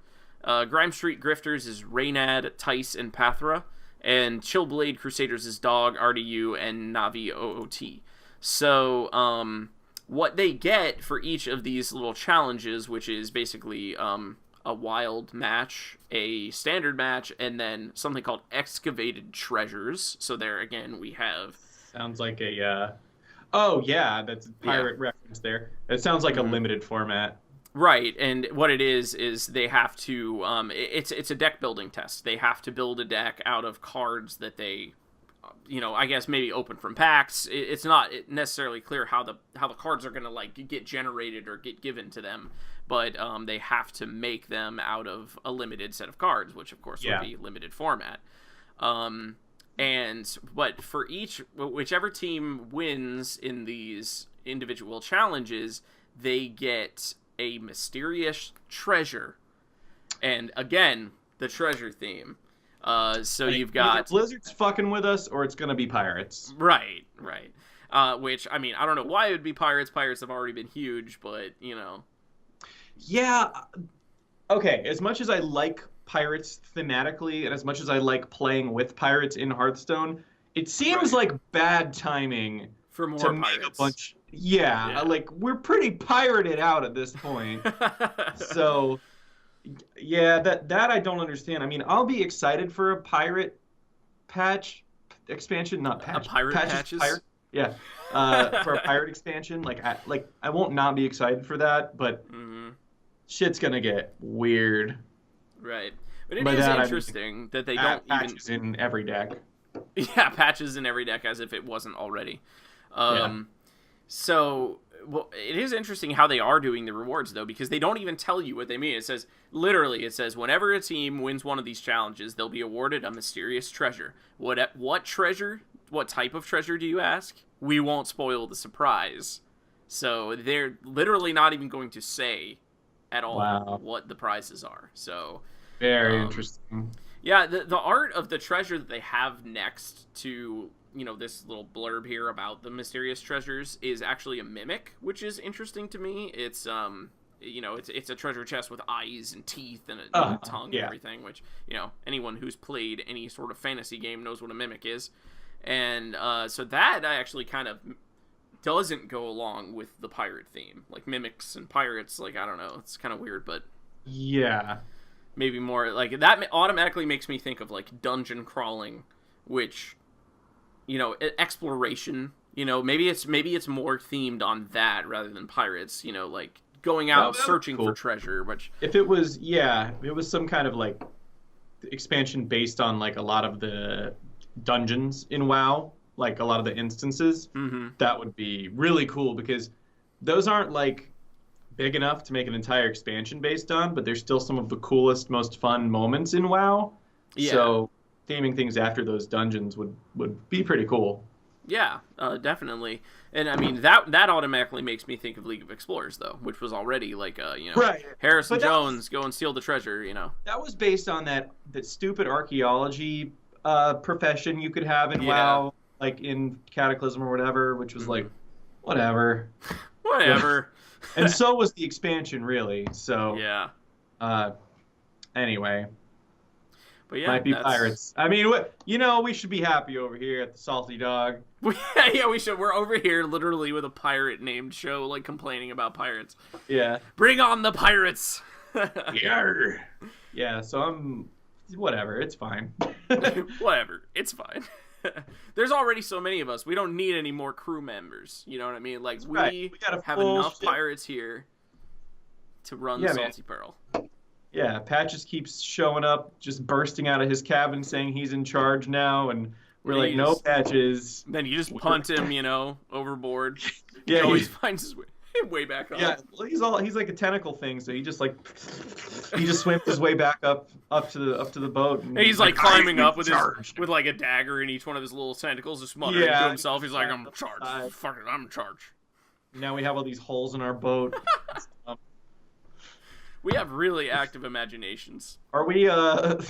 Grime Street Grifters is Reynad, Tice, and Pathra. And Chillblade Crusaders is Dog, RDU, and Navi OOT. So, what they get for each of these little challenges, which is basically a wild match, a standard match, and then something called Excavated Treasures. So there, again, we have... Sounds like a... Oh, yeah, that's a pirate reference there. It sounds like a limited format. Right, and what it is they have to, it's a deck building test. They have to build a deck out of cards that they, I guess maybe open from packs. It's not necessarily clear how the cards are going to, like, get generated or get given to them, but they have to make them out of a limited set of cards, which, of course, would be limited format. But for whichever team wins in these individual challenges, they get a mysterious treasure And again, the treasure theme. So you've got either Blizzard's fucking with us, or it's gonna be pirates. Right. Which, I mean, I don't know why it would be pirates. Pirates have already been huge, but you know. Yeah. Okay. As much as I like pirates thematically, and as much as I like playing with pirates in Hearthstone, it seems like bad timing for more to pirates. make a bunch. Yeah, like we're pretty pirated out at this point. So, yeah, that I don't understand. I mean, I'll be excited for a pirate patch expansion, not patch. A pirate patches. Yeah, for a pirate expansion. I won't not be excited for that, but shit's gonna get weird. Right, but it is interesting that they don't patches in every deck. Yeah, patches in every deck as if it wasn't already. So, well, it is interesting how they are doing the rewards, though, because they don't even tell you what they mean. It says, whenever a team wins one of these challenges, they'll be awarded a mysterious treasure. What treasure? What type of treasure, do you ask? We won't spoil the surprise. So, they're literally not even going to say at all what the prizes are. So, very interesting. Yeah, the art of the treasure that they have next to, you know, this little blurb here about the mysterious treasures is actually a mimic, which is interesting to me. It's you know, it's a treasure chest with eyes and teeth and a tongue and everything, which, you know, anyone who's played any sort of fantasy game knows what a mimic is. And so that actually kind of doesn't go along with the pirate theme. Like mimics and pirates, like, I don't know, it's kind of weird, but yeah. Maybe more like that automatically makes me think of like dungeon crawling, which, you know, exploration, you know, maybe it's more themed on that rather than pirates, you know, like going out searching for treasure, which if it was some kind of like expansion based on like a lot of the dungeons in WoW, like a lot of the instances, that would be really cool, because those aren't like big enough to make an entire expansion based on, but they're still some of the coolest, most fun moments in WoW. Yeah. So theming things after those dungeons would be pretty cool. Yeah, definitely. And I mean, that automatically makes me think of League of Explorers, though, which was already like, you know, Harrison Jones, go and steal the treasure, you know. That was based on that stupid archaeology profession you could have in WoW, like in Cataclysm or whatever, which was like, whatever. And so was the expansion, really. So anyway, but yeah, might be pirates. I mean, you know, we should be happy over here at the Salty Dog. Yeah, we should. We're over here literally with a pirate named show, like complaining about pirates. Yeah, bring on the pirates. Yeah. So I'm whatever. It's fine. Whatever. It's fine. There's already so many of us. We don't need any more crew members. You know what I mean? Like, we have enough pirates here to run the Salty Pearl. Yeah, Patches keeps showing up, just bursting out of his cabin saying he's in charge now, and we're like, no, Patches. Then you just punt him, you know, overboard. Yeah, he always finds his way back up. Yeah, well, he's like a tentacle thing, so he just swims his way back up to the boat. And he's like climbing up with like a dagger in each one of his little tentacles, just muttering to himself. He's like, I'm in charge. Fuck it, I'm in charge. Now we have all these holes in our boat. We have really active imaginations. Are we on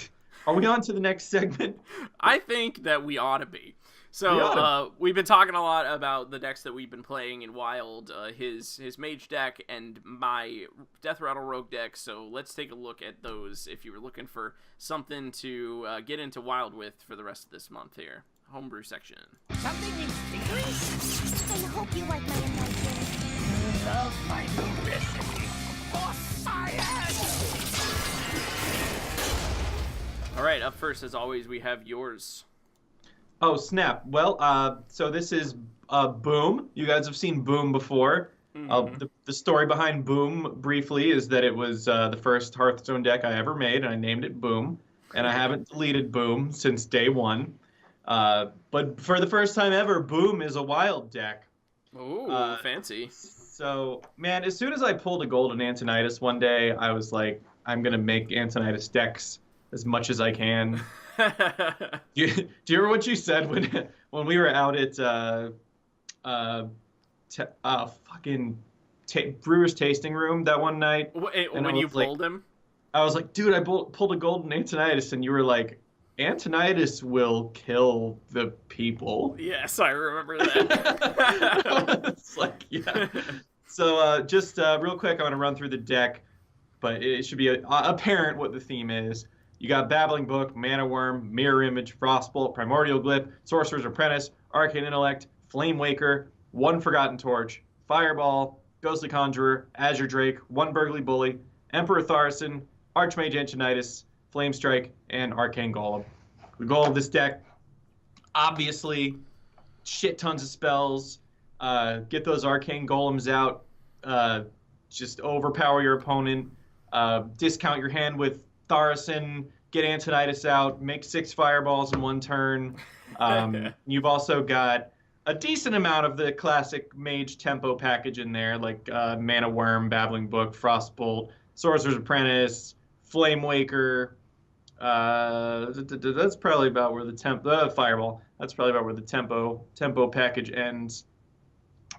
to the next segment? I think that we ought to be. So we've been talking a lot about the decks that we've been playing in Wild, his mage deck and my Deathrattle Rogue deck. So let's take a look at those if you were looking for something to get into Wild with for the rest of this month here. Homebrew section. Something needs fingering? I hope you like my invention. Love my new recipe for science! All right, up first, as always, we have yours. Oh, snap. Well, so this is Boom. You guys have seen Boom before. The story behind Boom, briefly, is that it was the first Hearthstone deck I ever made, and I named it Boom. And I haven't deleted Boom since day one. But for the first time ever, Boom is a Wild deck. Ooh, fancy. So, man, as soon as I pulled a Golden Antonidas one day, I was like, I'm going to make Antonidas decks as much as I can. Do you remember what you said when we were out at Brewer's Tasting Room that one night? When you pulled him? I was like, dude, I pulled a golden Antonidas, and you were like, Antonidas will kill the people. Yes, I remember that. It's like, yeah. So just real quick, I want to run through the deck, but it should be apparent what the theme is. You got Babbling Book, Mana Worm, Mirror Image, Frostbolt, Primordial Glyph, Sorcerer's Apprentice, Arcane Intellect, Flame Waker, one Forgotten Torch, Fireball, Ghostly Conjurer, Azure Drake, one Burgly Bully, Emperor Tharson, Archmage Antonidas, Flame Strike, and Arcane Golem. The goal of this deck, obviously, shit tons of spells. Get those Arcane Golems out. Just overpower your opponent. Discount your hand with Tharson. Get Antonidas out. Make 6 fireballs in one turn. You've also got a decent amount of the classic Mage tempo package in there, like Mana Worm, Babbling Book, Frostbolt, Sorcerer's Apprentice, Flame Waker. That's probably about where the Fireball. That's probably about where the tempo package ends.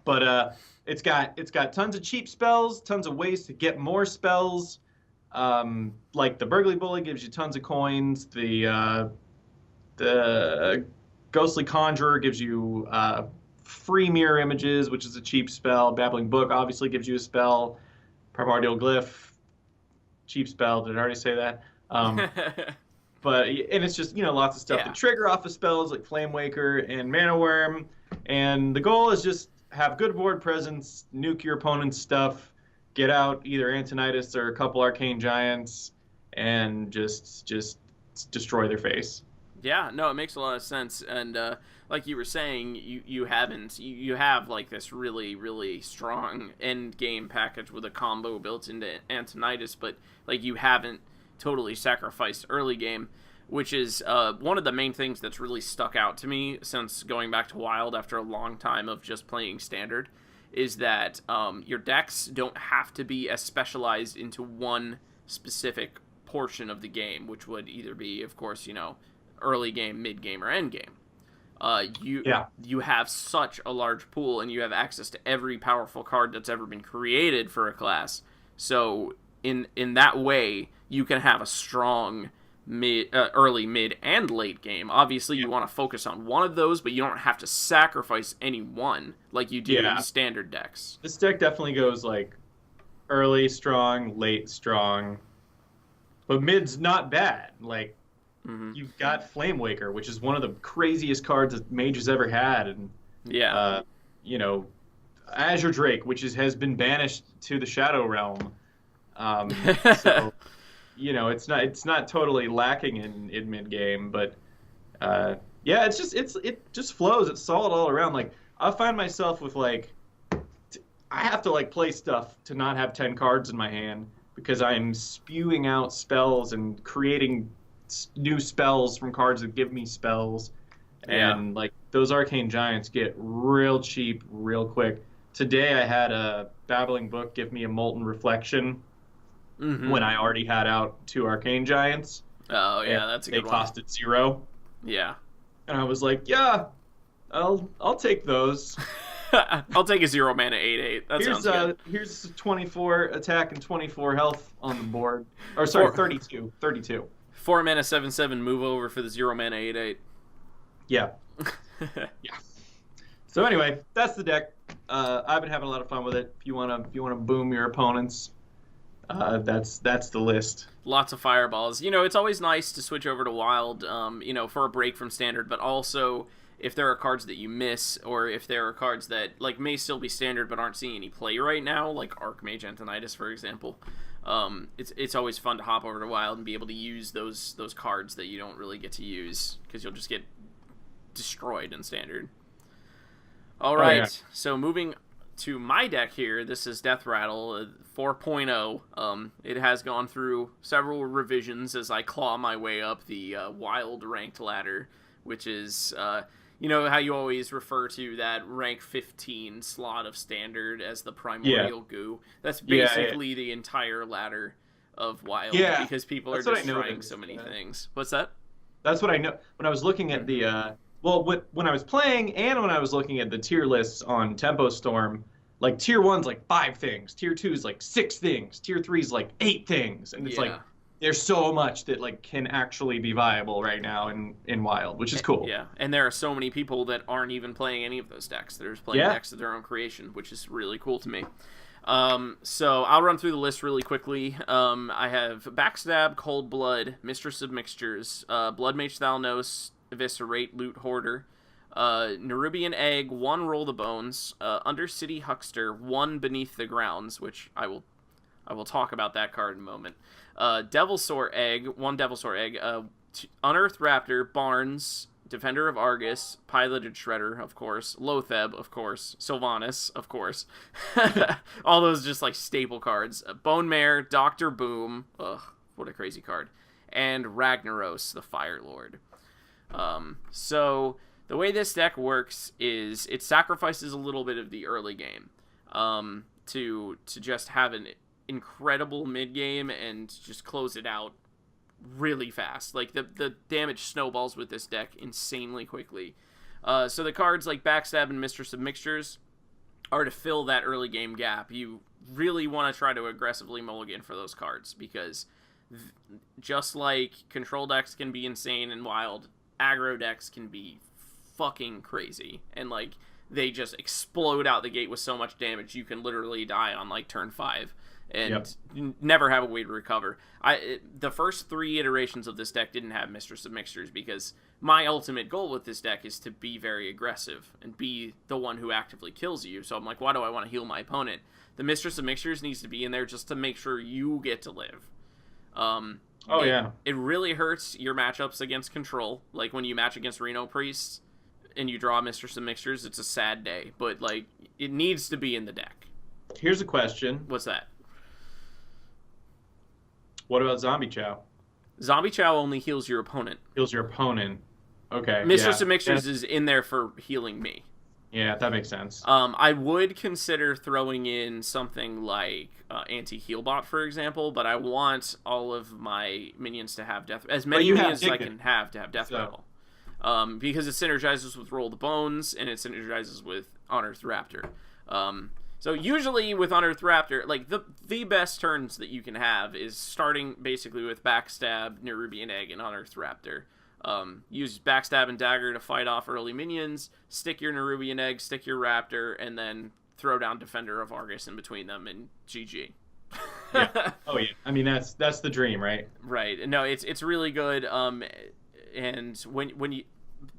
But it's got tons of cheap spells, tons of ways to get more spells. Like the Burgly Bully gives you tons of coins. The Ghostly Conjurer gives you free mirror images, which is a cheap spell. Babbling Book obviously gives you a spell. Primordial Glyph, cheap spell. Did I already say that? But it's just, lots of stuff to trigger off of spells like Flame Waker and Mana Worm. And the goal is just have good board presence, nuke your opponent's stuff, get out either Antonidas or a couple Arcane Giants, and just destroy their face. Yeah, no, it makes a lot of sense. And like you were saying, you have like this really, really strong end game package with a combo built into Antonidas, but like you haven't totally sacrificed early game, which is one of the main things that's really stuck out to me since going back to Wild after a long time of just playing Standard, is that your decks don't have to be as specialized into one specific portion of the game, which would either be, of course, early game, mid game, or end game. You have such a large pool, and you have access to every powerful card that's ever been created for a class. So in that way, you can have a strong early, mid, and late game. Obviously, you want to focus on one of those, but you don't have to sacrifice any one like you do in Standard decks. This deck definitely goes like early strong, late strong, but mid's not bad. Like, you've got Flame Waker, which is one of the craziest cards that Mage has ever had, and Azure Drake, which has been banished to the Shadow Realm. So it's not totally lacking in mid game, but it just flows. It's solid all around. Like, I find myself with I have to play stuff to not have 10 cards in my hand because I'm spewing out spells and creating new spells from cards that give me spells, and those Arcane Giants get real cheap real quick. Today I had a Babbling Book give me a Molten Reflection when I already had out 2 Arcane Giants. Oh yeah, that's a good one. They costed 0. Yeah, and I was like, yeah, I'll take those. I'll take a 0 mana 8/8. That sounds good. Here's 24 attack and 24 health on the board. Or sorry, 32. 4 mana 7/7 move over for the 0 mana 8/8. Yeah. Yeah. So anyway, that's the deck. I've been having a lot of fun with it. If you wanna boom your opponents, that's the list. Lots of fireballs. It's always nice to switch over to Wild, for a break from Standard, but also if there are cards that you miss, or if there are cards that may still be Standard but aren't seeing any play right now, like Archmage Antonidas, for example. It's always fun to hop over to Wild and be able to use those cards that you don't really get to use because you'll just get destroyed in Standard. All right, So moving to my deck here, this is Deathrattle 4.0. It has gone through several revisions as I claw my way up the Wild ranked ladder, which is how you always refer to that rank 15 slot of Standard as the primordial goo. That's basically the entire ladder of Wild because people are just trying so many things. What's that? That's what I know. When I was looking at the when I was playing and when I was looking at the tier lists on Tempo Storm, tier 1's 5 things, tier 2's 6 things, tier 3's 8 things, and it's there's so much that like can actually be viable right now in Wild, which is cool. Yeah, and there are so many people that aren't even playing any of those decks. They're just playing decks of their own creation, which is really cool to me. So I'll run through the list really quickly. I have Backstab, Cold Blood, Mistress of Mixtures, Blood Mage Thalnos, Eviscerate, Loot Hoarder, Nerubian Egg, 1 Roll the Bones, Undercity Huckster, 1 Beneath the Grounds, which I will talk about that card in a moment. Devilsaur Egg, 1 Devilsaur Egg, Unearthed Raptor, Barnes, Defender of Argus, Piloted Shredder, of course, Lotheb, of course, Sylvanas, of course. All those just like staple cards. Bone Mare, Dr. Boom, ugh, what a crazy card. And Ragnaros, the Fire Lord. So the way this deck works is it sacrifices a little bit of the early game to just have an incredible mid game and just close it out really fast. Like the damage snowballs with this deck insanely quickly. So the cards like Backstab and Mistress of Mixtures are to fill that early game gap. You really want to try to aggressively mulligan for those cards because just like control decks can be insane and Wild, aggro decks can be fucking crazy, and like they just explode out the gate with so much damage you can literally die on like turn 5 and never have a way to recover. The first 3 iterations of this deck didn't have Mistress of Mixtures because my ultimate goal with this deck is to be very aggressive and be the one who actively kills you. So I'm like, why do I want to heal my opponent? The Mistress of Mixtures needs to be in there just to make sure you get to live. It really hurts your matchups against control. Like when you match against Reno Priests and you draw Mistress of Mixtures, it's a sad day. But like it needs to be in the deck. Here's a question. What's that? What about Zombie Chow? Zombie Chow only heals your opponent. Heals your opponent. Okay. Mistress of Mixtures is in there for healing me. Yeah, that makes sense. I would consider throwing in something like anti-healbot, for example, but I want all of my minions to have as many minions as I can have to have Deathrattle. Because it synergizes with Roll the Bones, and it synergizes with Unearthed Raptor. So usually with Unearthed Raptor, like the best turns that you can have is starting basically with Backstab, Nerubian Egg, and Unearthed Raptor. Use Backstab and Dagger to fight off early minions, stick your Nerubian Egg, stick your Raptor, and then throw down Defender of Argus in between them, and GG. Yeah. Oh yeah. I mean that's the dream, right? Right. No, it's really good. And when you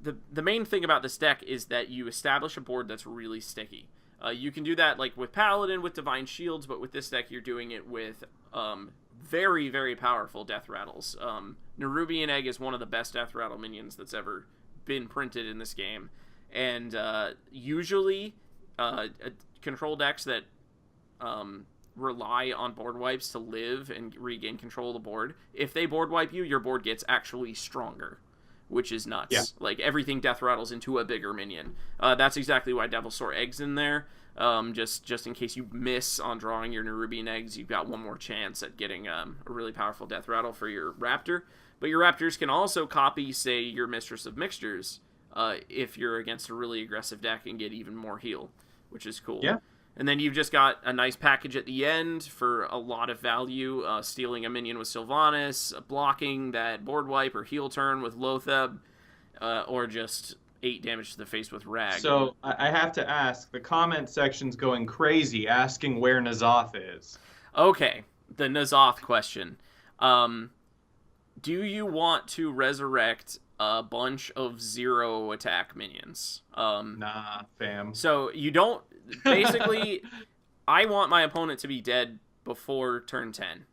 the main thing about this deck is that you establish a board that's really sticky. You can do that like with Paladin, with Divine Shields, but with this deck you're doing it with very, very powerful Deathrattles. Nerubian Egg is one of the best Deathrattle minions that's ever been printed in this game. And usually control decks that rely on board wipes to live and regain control of the board, if they board wipe you, your board gets actually stronger, which is nuts. Yeah. Like, everything death rattles into a bigger minion. That's exactly why Devilsaur Egg's in there. Just in case you miss on drawing your Nerubian Eggs, you've got one more chance at getting a really powerful death rattle for your Raptor. But your Raptors can also copy, say, your Mistress of Mixtures if you're against a really aggressive deck and get even more heal, which is cool. Yeah. And then you've just got a nice package at the end for a lot of value, stealing a minion with Sylvanas, blocking that board wipe or heal turn with Lotheb, or just 8 damage to the face with Rag. So I have to ask, the comment section's going crazy asking where N'Zoth is. Okay, the N'Zoth question. Do you want to resurrect a bunch of 0 attack minions? Nah, fam. So you don't... Basically, I want my opponent to be dead before turn 10.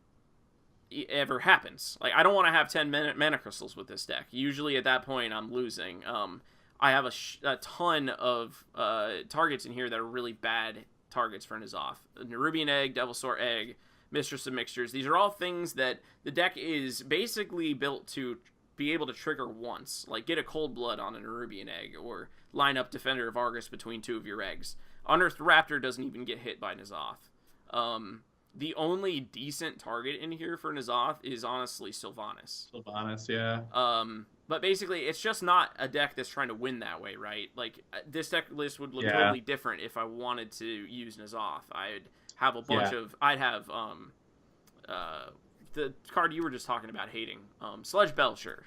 It ever happens. Like, I don't want to have 10 mana crystals with this deck. Usually at that point, I'm losing. I have a ton of targets in here that are really bad targets for N'Zoth. Nerubian Egg, Devilsaur Egg, Mistress of Mixtures. These are all things that the deck is basically built to be able to trigger once. Like, get a Cold Blood on a Nerubian Egg, or line up Defender of Argus between 2 of your eggs. Unearthed Raptor doesn't even get hit by N'Zoth. The only decent target in here for N'Zoth is honestly Sylvanas. Sylvanas, yeah. But basically, it's just not a deck that's trying to win that way, right? Like, this deck list would look totally different if I wanted to use N'Zoth. I'd have a bunch of... I'd have the card you were just talking about hating, Sledge Belcher.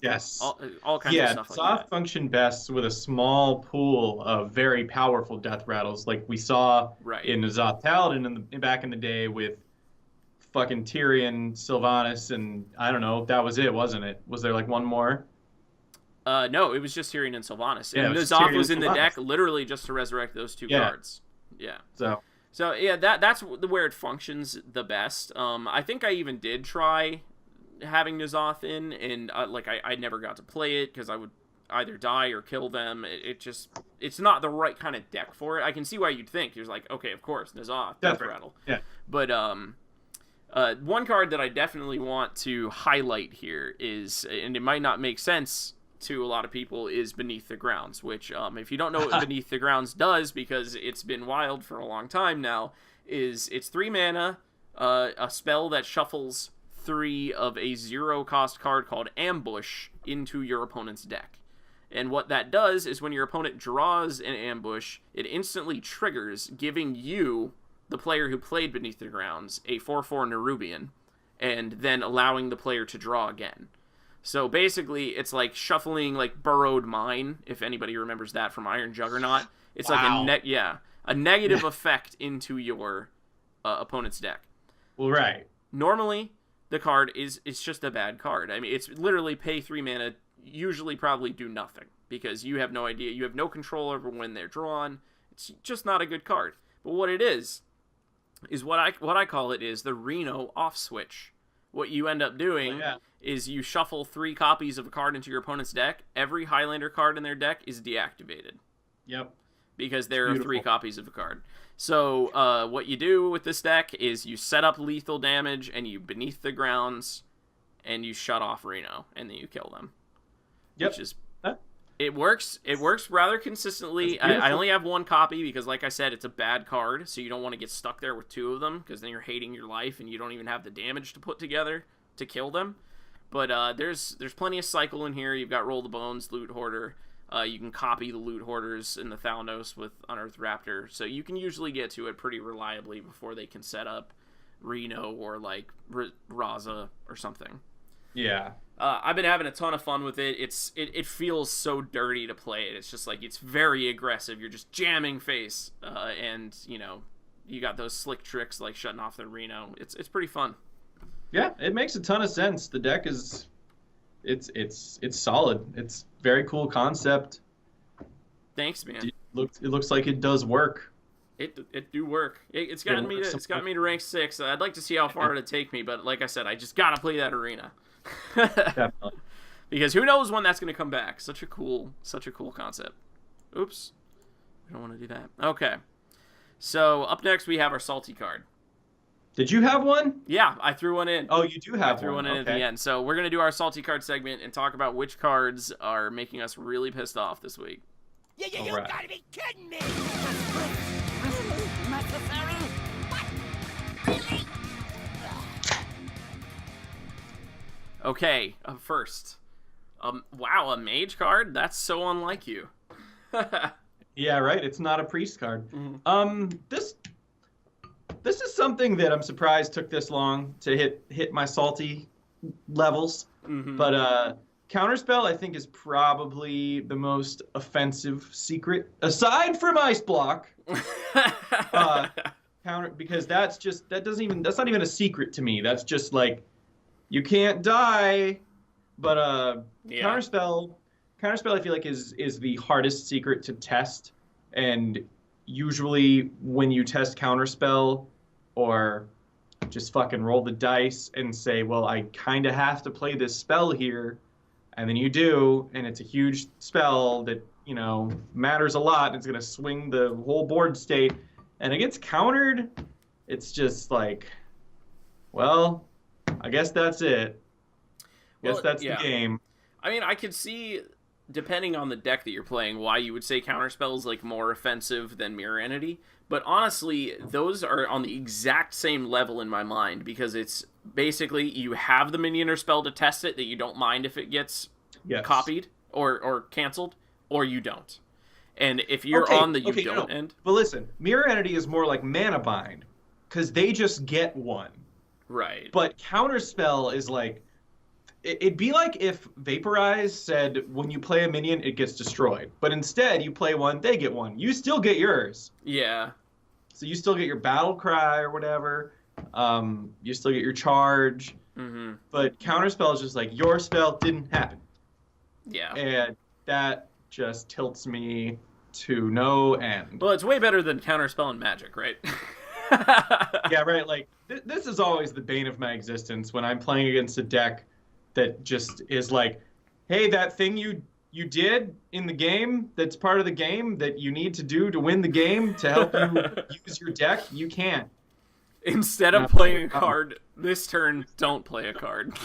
Yes. All kinds of stuff like that. Soft function best with a small pool of very powerful death rattles, like we saw in N'Zoth Paladin back in the day with fucking Tyrion, Sylvanas, and I don't know. That was it, wasn't it? Was there like one more? No, it was just Tyrion and Sylvanas. Yeah, and N'Zoth was in the deck literally just to resurrect those two cards. Yeah. So yeah, that's where it functions the best. I think I even did try having N'Zoth in, and I never got to play it because I would either die or kill them. It's not the right kind of deck for it. I can see why you'd think. You're like, okay, of course, N'Zoth, Deathrattle. Yeah. But one card that I definitely want to highlight here is, and it might not make sense to a lot of people, is Beneath the Grounds, which, if you don't know what Beneath the Grounds does, because it's been wild for a long time now, is it's 3 mana, a spell that shuffles 3 of a 0-cost card called Ambush into your opponent's deck. And what that does is when your opponent draws an ambush, it instantly triggers, giving you, the player who played Beneath the Grounds, a 4/4 Nerubian, and then allowing the player to draw again. So basically, it's like shuffling like Burrowed Mine, if anybody remembers that from Iron Juggernaut. It's like a negative effect into your opponent's deck. Well, right. Normally, the card it's just a bad card. I mean, it's literally pay 3 mana, usually probably do nothing, because you have no idea, you have no control over when they're drawn. It's just not a good card. But what it is what I call it is the Reno off switch. What you end up doing is you shuffle 3 copies of a card into your opponent's deck. Every Highlander card in their deck is deactivated. Yep. Because there are 3 copies of a card. So what you do with this deck is you set up lethal damage, and you Beneath the Grounds, and you shut off Reno, and then you kill them. Yep. Which is... It works rather consistently. I only have 1 copy because, like I said, it's a bad card, so you don't want to get stuck there with 2 of them, because then you're hating your life and you don't even have the damage to put together to kill them. But there's plenty of cycle in here. You've got Roll the Bones, Loot Hoarder. You can copy the Loot Hoarders in the Thalanos with Unearthed Raptor, so you can usually get to it pretty reliably before they can set up Reno or like Raza or something. Yeah. I've been having a ton of fun with it. It feels so dirty to play it. It's just like, it's very aggressive. You're just jamming face, and you got those slick tricks like shutting off the Reno. It's pretty fun. Yeah, it makes a ton of sense. The deck is, it's solid. It's very cool concept. Thanks, man. It looks like it does work. It do work. It's gotten me to rank 6. I'd like to see how far it'd take me, but like I said, I just gotta play that arena. Definitely. Because who knows when that's going to come back. Such a cool concept. Oops. I don't want to do that. Okay. So up next we have our salty card. Did you have one? Yeah, I threw one in. Oh, you do have one. I threw one in at the end. So we're going to do our salty card segment and talk about which cards are making us really pissed off this week. You gotta be kidding me! Okay, first. Wow, a mage card? That's so unlike you. Yeah, right? It's not a priest card. Mm-hmm. This is something that I'm surprised took this long to hit my salty levels. Mm-hmm. But Counterspell, I think, is probably the most offensive secret, aside from Ice Block. Because that's not even a secret to me. That's just like, you can't die, but Counterspell I feel like is the hardest secret to test, and usually when you test Counterspell or just fucking roll the dice and say, well, I kind of have to play this spell here, and then you do, and it's a huge spell that, matters a lot, and it's going to swing the whole board state, and it gets countered, it's just like, well, I guess that's it. Guess that's the game. I mean, I could see, depending on the deck that you're playing, why you would say Counterspell is like more offensive than Mirror Entity. But honestly, those are on the exact same level in my mind, because it's basically you have the minion or spell to test it that you don't mind if it gets copied or canceled, or you don't. And if you're on the end. But listen, Mirror Entity is more like Mana Bind, because they just get one. Right. But Counterspell is like, it'd be like if Vaporize said when you play a minion, it gets destroyed. But instead, you play one, they get one. You still get yours. Yeah. So you still get your Battle Cry or whatever. You still get your charge. Mm-hmm. But Counterspell is just like, your spell didn't happen. Yeah. And that just tilts me to no end. Well, it's way better than Counterspell in Magic, right? Yeah, right. Like, this is always the bane of my existence when I'm playing against a deck that just is like, hey, that thing you did in the game that's part of the game that you need to do to win the game to help you use your deck, you can't. Instead of playing a card this turn, don't play a card.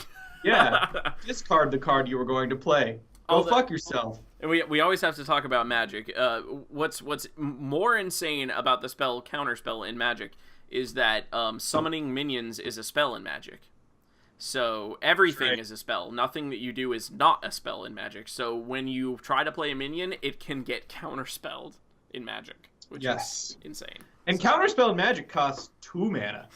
Yeah, discard the card you were going to play. Go fuck yourself. And we always have to talk about Magic. What's more insane about the spell Counterspell in Magic is that summoning minions is a spell in Magic. So everything is a spell. Nothing that you do is not a spell in Magic. So when you try to play a minion, it can get counterspelled in Magic, which is insane. And Counterspell in Magic costs 2 mana.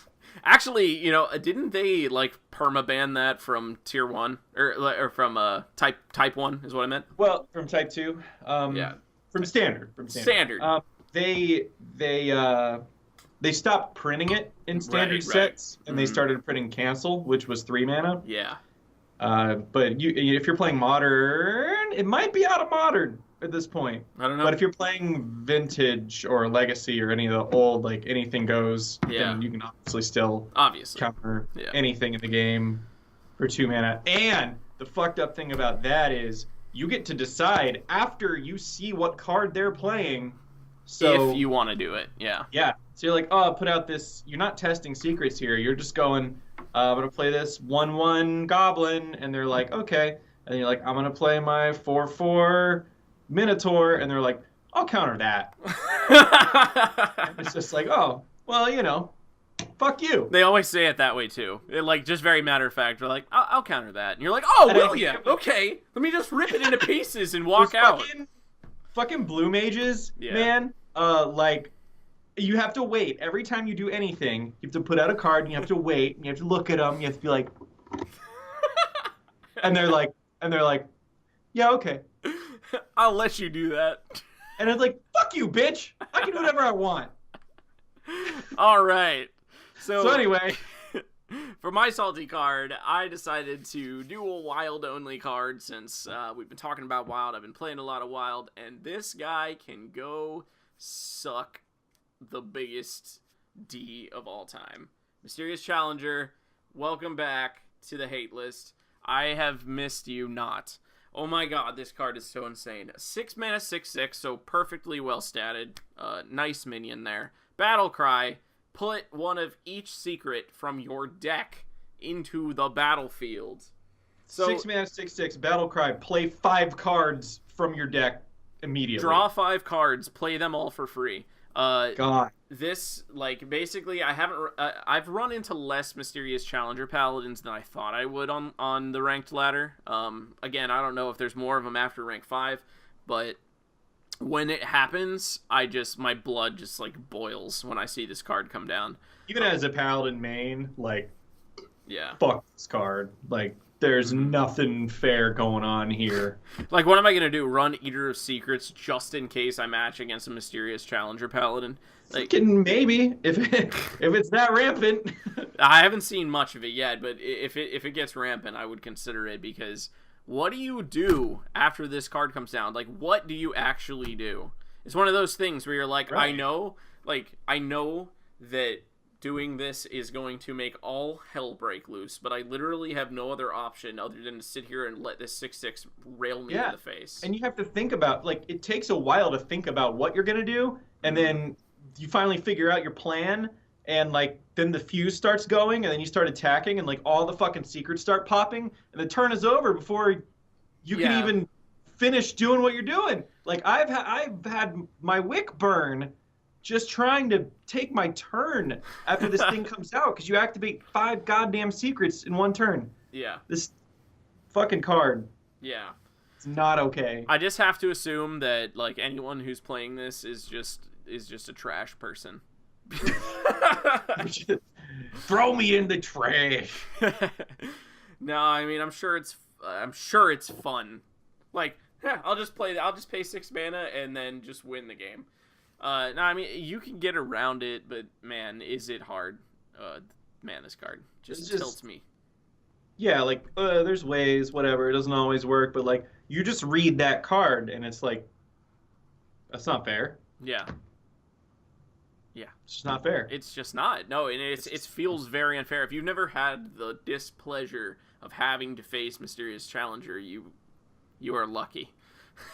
Actually, didn't they like permaban that from Tier 1 or from Type 1 is what I meant? Well, from Type 2. Yeah. From Standard. Standard. They stopped printing it in Standard sets, and they started printing Cancel, which was 3 mana. Yeah. But if you're playing Modern, it might be out of Modern at this point. I don't know. But if you're playing Vintage or Legacy or any of the old, like, anything goes, then you can obviously still counter anything in the game for 2 mana. And the fucked up thing about that is you get to decide after you see what card they're playing. So, if you want to do it, yeah. Yeah. So you're like, oh, put out this. You're not testing secrets here. You're just going, I'm going to play this 1/1 Goblin. And they're like, okay. And then you're like, I'm going to play my 4/4 Minotaur. And they're like, I'll counter that. And it's just like, oh, well, fuck you. They always say it that way, too. Like, just very matter of fact. They're like, I'll counter that. And you're like, oh, will ya? Okay. Let me just rip it into pieces and walk out. Fucking blue mages, man. Like, you have to wait. Every time you do anything, you have to put out a card, and you have to wait, and you have to look at them, you have to be like... and they're like, yeah, okay. I'll let you do that. And it's like, fuck you, bitch! I can do whatever I want. All right. So anyway... For my salty card, I decided to do a Wild-only card since we've been talking about Wild. I've been playing a lot of Wild, and this guy can go suck the biggest D of all time. Mysterious Challenger, welcome back to the hate list. I have missed you not. Oh my god, this card is so insane. 6 mana, 6/6, so perfectly well statted. Nice minion there. Battle Cry. Put one of each secret from your deck into the battlefield. So 6 mana, 6/6, Battle Cry. Play 5 cards from your deck immediately. Draw 5 cards. Play them all for free. God. This, like, basically, I've run into less Mysterious Challenger Paladins than I thought I would on the ranked ladder. Again, I don't know if there's more of them after rank 5, but when it happens, my blood just, like, boils when I see this card come down. Even as a Paladin main, like, yeah, fuck this card. Like, there's nothing fair going on here. Like, what am I going to do? Run Eater of Secrets just in case I match against a Mysterious Challenger Paladin? Like, maybe, if it's that rampant. I haven't seen much of it yet, but if it gets rampant, I would consider it, because what do you do after this card comes down? Like, what do you actually do? It's one of those things where you're like, right. I know that doing this is going to make all hell break loose, but I literally have no other option other than to sit here and let this 6/6 rail me in the face. And you have to think about, like, it takes a while to think about what you're going to do, and then you finally figure out your plan, and, like, then the fuse starts going, and then you start attacking, and, like, all the fucking secrets start popping, and the turn is over before you can even finish doing what you're doing. Like, I've had my wick burn just trying to take my turn after this thing comes out, because you activate 5 goddamn secrets in one turn. Yeah. This fucking card. Yeah. It's not okay. I just have to assume that, like, anyone who's playing this is just a trash person. Throw me in the trash. No, I mean I'm sure it's fun. Like, I'll just pay 6 mana and then just win the game. No, I mean you can get around it, but man, is it hard? Man, this card just tilts me. Yeah, like there's ways, whatever. It doesn't always work, but like you just read that card and it's like, that's not fair. Yeah. It's just not fair. It's just not. No, and it feels very unfair. If you've never had the displeasure of having to face Mysterious Challenger, you are lucky.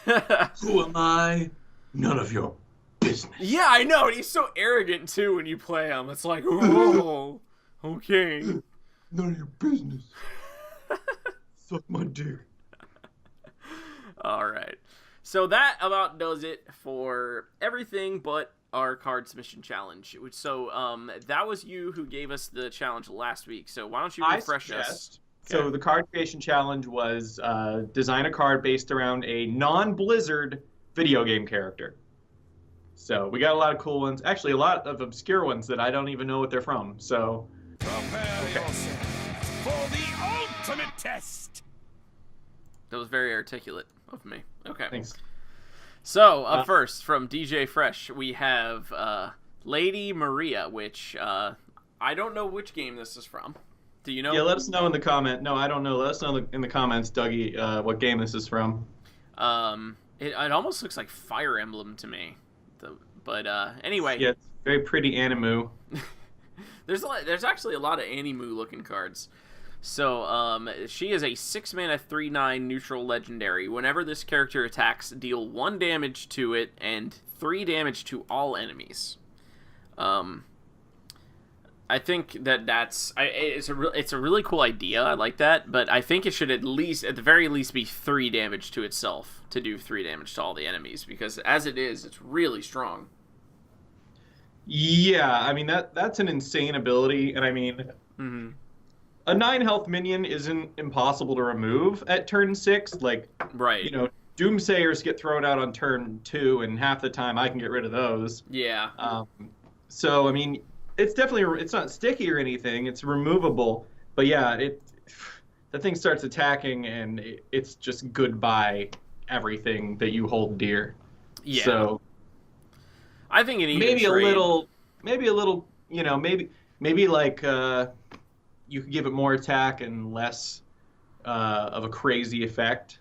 Who am I? None of your business. Yeah, I know. And he's so arrogant too when you play him. It's like, oh, okay. None of your business. Suck my dick. All right. So that about does it for everything but our card submission challenge. So that was you who gave us the challenge last week. So why don't you refresh us? Okay. So the card creation challenge was design a card based around a non-Blizzard video game character. So we got a lot of cool ones. Actually, a lot of obscure ones that I don't even know what they're from. So prepare yourself for the ultimate test. That was very articulate of me. Okay. Thanks. So, up first, from DJ Fresh, we have Lady Maria, which I don't know which game this is from. Do you know? Yeah, let us know in the comment. No, I don't know. Let us know in the comments, Dougie, what game this is from. It almost looks like Fire Emblem to me. But anyway. Yeah, it's very pretty Animu. There's actually a lot of Animu looking cards. So, she is a 6-mana 3/9 neutral legendary. Whenever this character attacks, deal 1 damage to it and 3 damage to all enemies. I think it's a really cool idea. I like that, but I think it should at the very least be 3 damage to itself to do 3 damage to all the enemies, because as it is, it's really strong. Yeah, I mean that's an insane ability, and I mean. Mm-hmm. A 9 health minion isn't impossible to remove at turn 6. Like, right. You know, Doomsayers get thrown out on turn 2, and half the time I can get rid of those. Yeah. So, I mean, it's not sticky or anything. It's removable. But yeah, the thing starts attacking, and it's just goodbye everything that you hold dear. Yeah. So, I think maybe a little, you know, maybe like. You could give it more attack and less of a crazy effect.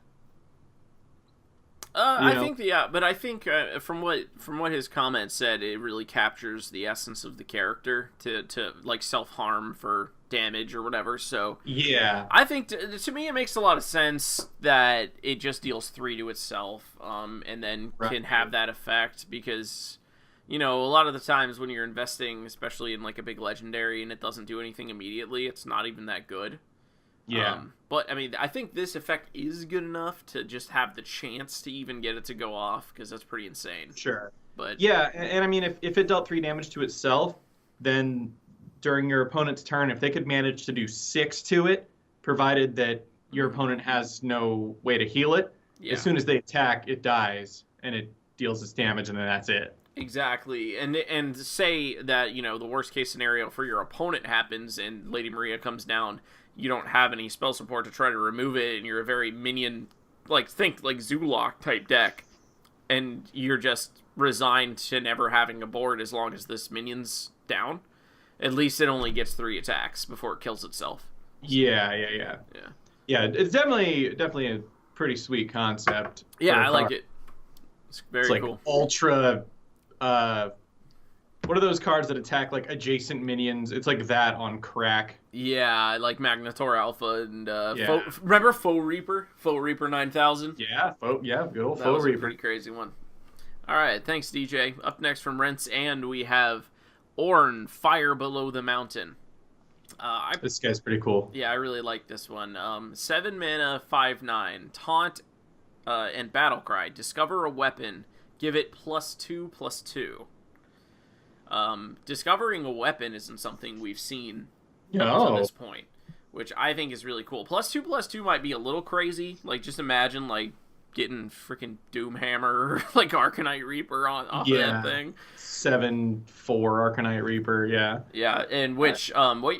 I think but I think from what his comment said, it really captures the essence of the character to like self-harm for damage or whatever. So yeah, I think to me it makes a lot of sense that it just deals 3 to itself, and then can have that effect, because. You know, a lot of the times when you're investing, especially in like a big legendary, and it doesn't do anything immediately, it's not even that good. Yeah. But I mean, I think this effect is good enough to just have the chance to even get it to go off, because that's pretty insane. Sure. But yeah, and I mean, if it dealt 3 damage to itself, then during your opponent's turn, if they could manage to do 6 to it, provided that your opponent has no way to heal it, as soon as they attack, it dies and it deals its damage, and then that's it. Exactly, and say that, you know, the worst case scenario for your opponent happens and Lady Maria comes down, you don't have any spell support to try to remove it, and you're a very minion, think Zoolock type deck, and you're just resigned to never having a board as long as this minion's down. At least it only gets 3 attacks before it kills itself. Yeah. It's definitely a pretty sweet concept. Yeah, I like it. It's very cool. Ultra. What are those cards that attack like adjacent minions? It's like that on crack. Yeah, like Magnetor Alpha and remember Foe Reaper? Foe Reaper 9000? Yeah, good old that Foe was Reaper. A pretty crazy one. All right, thanks DJ. Up next from Rents, and we have Ornn, Fire Below the Mountain. This guy's pretty cool. Yeah, I really like this one. 7 mana, 5/9, taunt, and battle cry. Discover a weapon. Give it +2/+2. Discovering a weapon isn't something we've seen up to this point, which I think is really cool. +2/+2 might be a little crazy. Like, just imagine, like, getting freaking Doomhammer, like Arcanite Reaper off of that thing. 7/4 Arcanite Reaper, yeah. Yeah, and which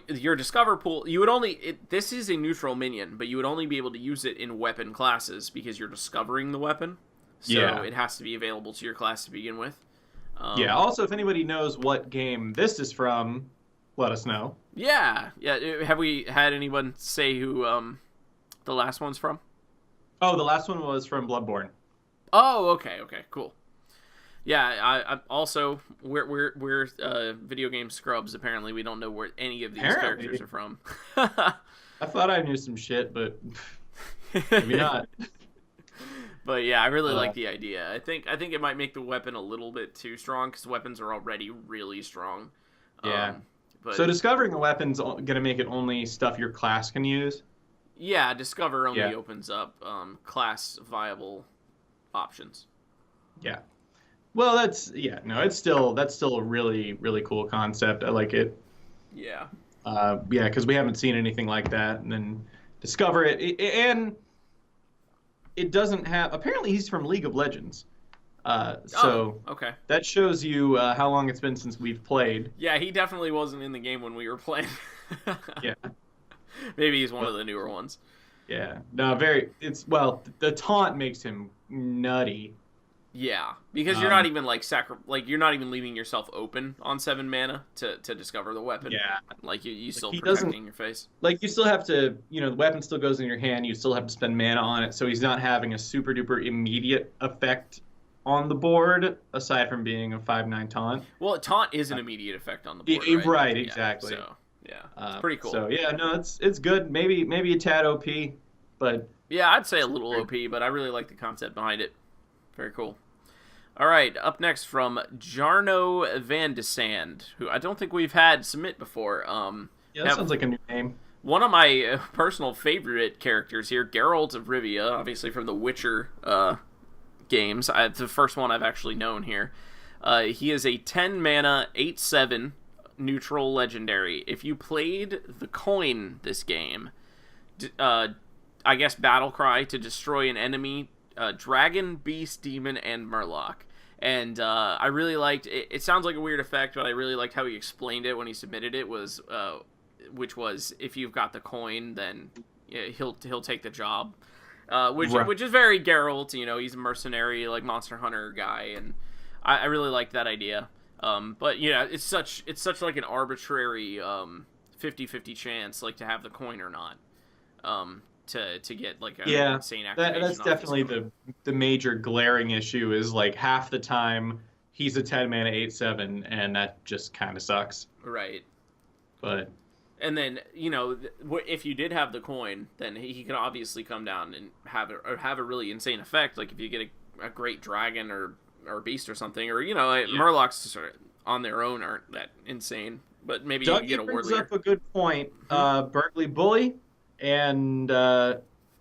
your Discover pool, you would only this is a neutral minion, but you would only be able to use it in weapon classes because you're discovering the weapon. So it has to be available to your class to begin with. Yeah. Also, if anybody knows what game this is from, let us know. Yeah. Have we had anyone say who the last one's from? Oh, the last one was from Bloodborne. Oh, okay, cool. Yeah, I also we're video game scrubs. Apparently, we don't know where any of these characters are from. I thought I knew some shit, but maybe not. But yeah, I really like the idea. I think it might make the weapon a little bit too strong because weapons are already really strong. Yeah. But so discovering a weapon's gonna make it only stuff your class can use. Yeah, Discover only opens up class viable options. Yeah. Well, that's still a really, really cool concept. I like it. Yeah. Because we haven't seen anything like that, and then discover it, and it doesn't have. Apparently, he's from League of Legends. Okay. That shows you how long it's been since we've played. Yeah, he definitely wasn't in the game when we were playing. Yeah. Maybe he's one of the newer ones. Yeah. No, the taunt makes him nutty. Yeah, because you're not even you're not even leaving yourself open on 7 mana to discover the weapon. Yeah. Like you still protecting your face. Like you still have to, the weapon still goes in your hand, you still have to spend mana on it, so he's not having a super duper immediate effect on the board, aside from being a 5/9 taunt. Well, taunt is an immediate effect on the board, right? Exactly. So, yeah, it's pretty cool. So, yeah, no, it's good. Maybe a tad OP, but... Yeah, I'd say a little OP, but I really like the concept behind it. Very cool. All right, up next from Jarno Van de Sand, who I don't think we've had submit before. Yeah, that sounds like a new name. One of my personal favorite characters here, Geralt of Rivia, obviously from the Witcher games. It's the first one I've actually known here. He is a 10 mana, 8/7 neutral legendary. If you played the coin this game, I guess battle cry to destroy an enemy, dragon, beast, demon, and murloc. And I really liked it. It sounds like a weird effect, but I really liked how he explained it when he submitted it. Which was if you've got the coin, then he'll take the job. Which is very Geralt. He's a mercenary, like Monster Hunter guy, and I really liked that idea. But it's such like an arbitrary 50-50 chance, like to have the coin or not. To get like an insane activation. That's definitely the major glaring issue is like half the time he's a 10 mana 8/7 and that just kind of sucks. Right. But and then if you did have the coin, then he could obviously come down and have a really insane effect. Like if you get a great dragon or beast or something, or Murlocs on their own aren't that insane, but maybe you get a brings warrior. Up a good point. Burgly Bully. And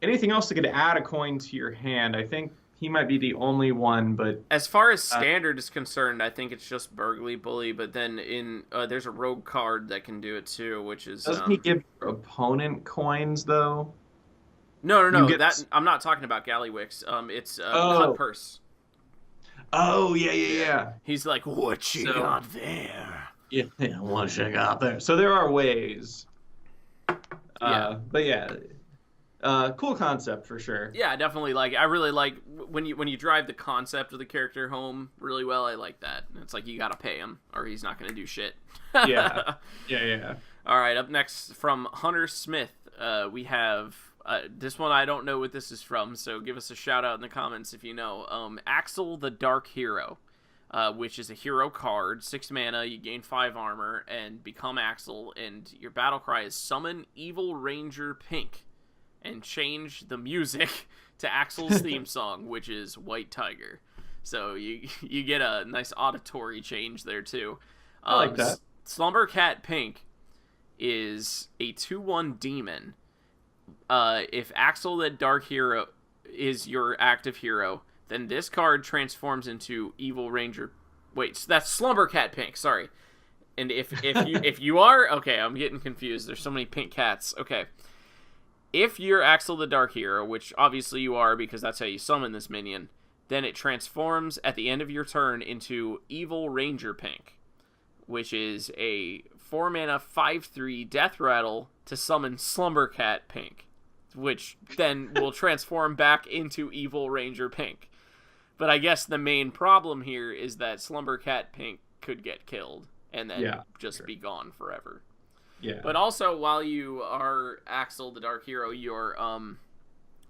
anything else that could add a coin to your hand, I think he might be the only one. But as far as standard is concerned, I think it's just Burgly Bully. But then there's a rogue card that can do it too, which is doesn't he give your opponent coins though? No. I'm not talking about Gallywix. It's Cut Purse. Oh yeah. He's like, what you got there? Yeah, what you got there? So there are ways. But cool concept for sure. Yeah, definitely. I really like when you drive the concept of the character home really well. I like that. It's like you gotta pay him or he's not gonna do shit. Yeah. All right, up next from Hunter Smith, we have this one. I don't know what this is from, so give us a shout out in the comments if you know. Axel the Dark Hero. Which is a hero card, 6 mana, you gain 5 armor, and become Axel, and your battle cry is Summon Evil Ranger Pink, and change the music to Axel's theme song, which is White Tiger. So you get a nice auditory change there, too. I like that. Slumber Cat Pink is a 2/1 demon. If Axel the Dark Hero is your active hero, then this card transforms into Evil Ranger. Wait, that's Slumber Cat Pink. Sorry. And if you are okay, I'm getting confused. There's so many pink cats. Okay. If you're Axel the Dark Hero, which obviously you are because that's how you summon this minion, then it transforms at the end of your turn into Evil Ranger Pink, which is a 4-mana 5/3 Deathrattle to summon Slumbercat Pink, which then will transform back into Evil Ranger Pink. But I guess the main problem here is that Slumbercat Pink could get killed and then just be gone forever. Yeah. But also, while you are Axel the Dark Hero, your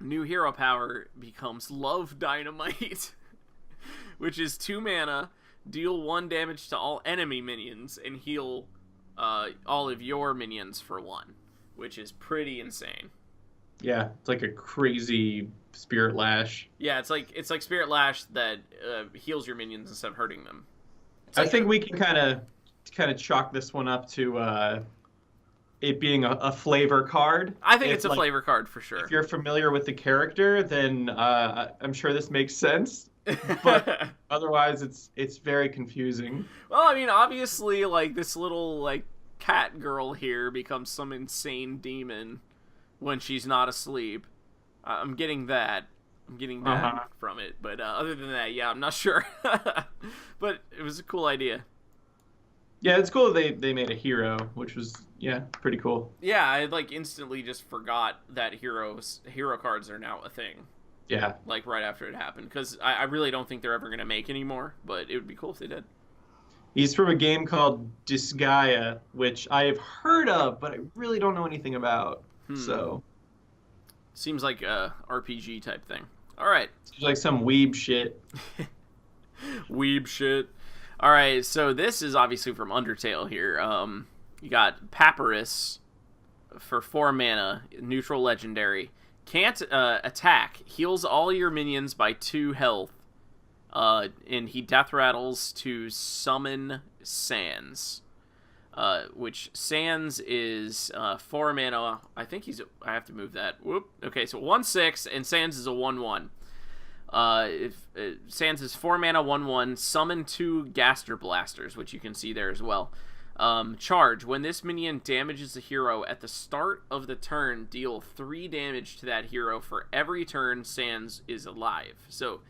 new hero power becomes Love Dynamite, which is 2 mana, deal 1 damage to all enemy minions, and heal all of your minions for 1, which is pretty insane. Yeah, it's like a crazy Spirit Lash. Yeah, it's like Spirit Lash that heals your minions instead of hurting them. I think we can kind of chalk this one up to it being a flavor card. I think it's a flavor card for sure. If you're familiar with the character, then I'm sure this makes sense. But otherwise, it's very confusing. Well, I mean, obviously, like, this little, like, cat girl here becomes some insane demon when she's not asleep. I'm getting that. From it. But other than that, yeah, I'm not sure. But it was a cool idea. Yeah, it's cool they made a hero, which was, pretty cool. Yeah, I, like, instantly just forgot that hero cards are now a thing. Yeah. Like, right after it happened. Because I really don't think they're ever going to make any more, but it would be cool if they did. He's from a game called Disgaea, which I have heard of, but I really don't know anything about. So. Seems like a RPG type thing. All right. Seems like some weeb shit. Weeb shit. All right, so this is obviously from Undertale here. You got Papyrus for 4 mana, neutral legendary. Can't attack. Heals all your minions by 2 health. And he death rattles to summon Sans. Which Sans is 4 mana. I have to move that. Whoop. Okay, so 1/6, and Sans is a 1/1. Sans is 4 mana, 1/1. Summon 2 Gaster Blasters, which you can see there as well. Charge. When this minion damages a hero at the start of the turn, deal 3 damage to that hero for every turn Sans is alive. So,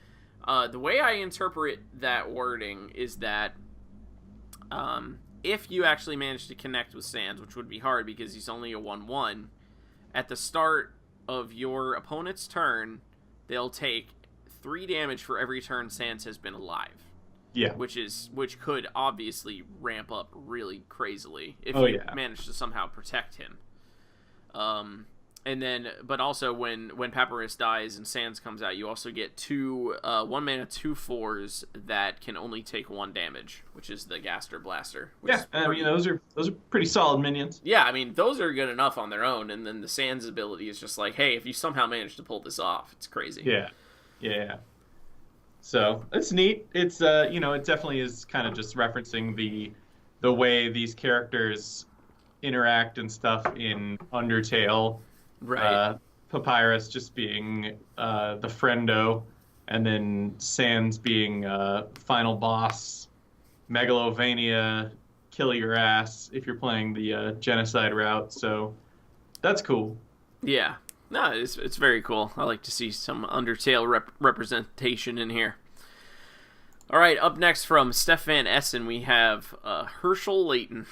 the way I interpret that wording is that if you actually manage to connect with Sans, which would be hard because he's only a 1/1, at the start of your opponent's turn, they'll take 3 damage for every turn Sans has been alive. Yeah. Which could obviously ramp up really crazily if you manage to somehow protect him. And then, but also when Papyrus dies and Sans comes out, you also get 2 1 mana 2/4s that can only take 1 damage, which is the Gaster Blaster. I mean those are pretty solid minions. Yeah, I mean those are good enough on their own, and then the Sans ability is just like, hey, if you somehow manage to pull this off, it's crazy. Yeah. So it's neat. It's it definitely is kind of just referencing the way these characters interact and stuff in Undertale. Right. Papyrus just being the friendo, and then Sans being final boss, Megalovania, kill your ass if you're playing the genocide route. So that's cool. Yeah. No, it's very cool. I like to see some Undertale representation in here. All right, up next from Stefan Essen, we have Herschel Layton,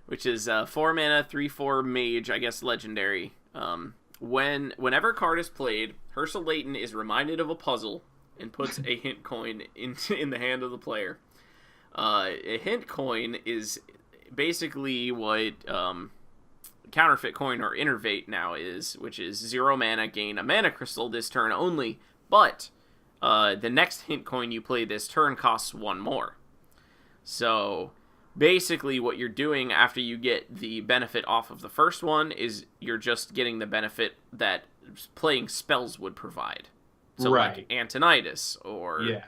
which is 4 mana, 3/4 mage, I guess legendary. Whenever a card is played, Herschel Layton is reminded of a puzzle and puts a hint coin in the hand of the player. A hint coin is basically what counterfeit coin or innervate now is, which is 0 mana, gain a mana crystal this turn only, but the next hint coin you play this turn costs 1 more. So basically what you're doing after you get the benefit off of the first one is you're just getting the benefit that playing spells would provide. So like Antonidas or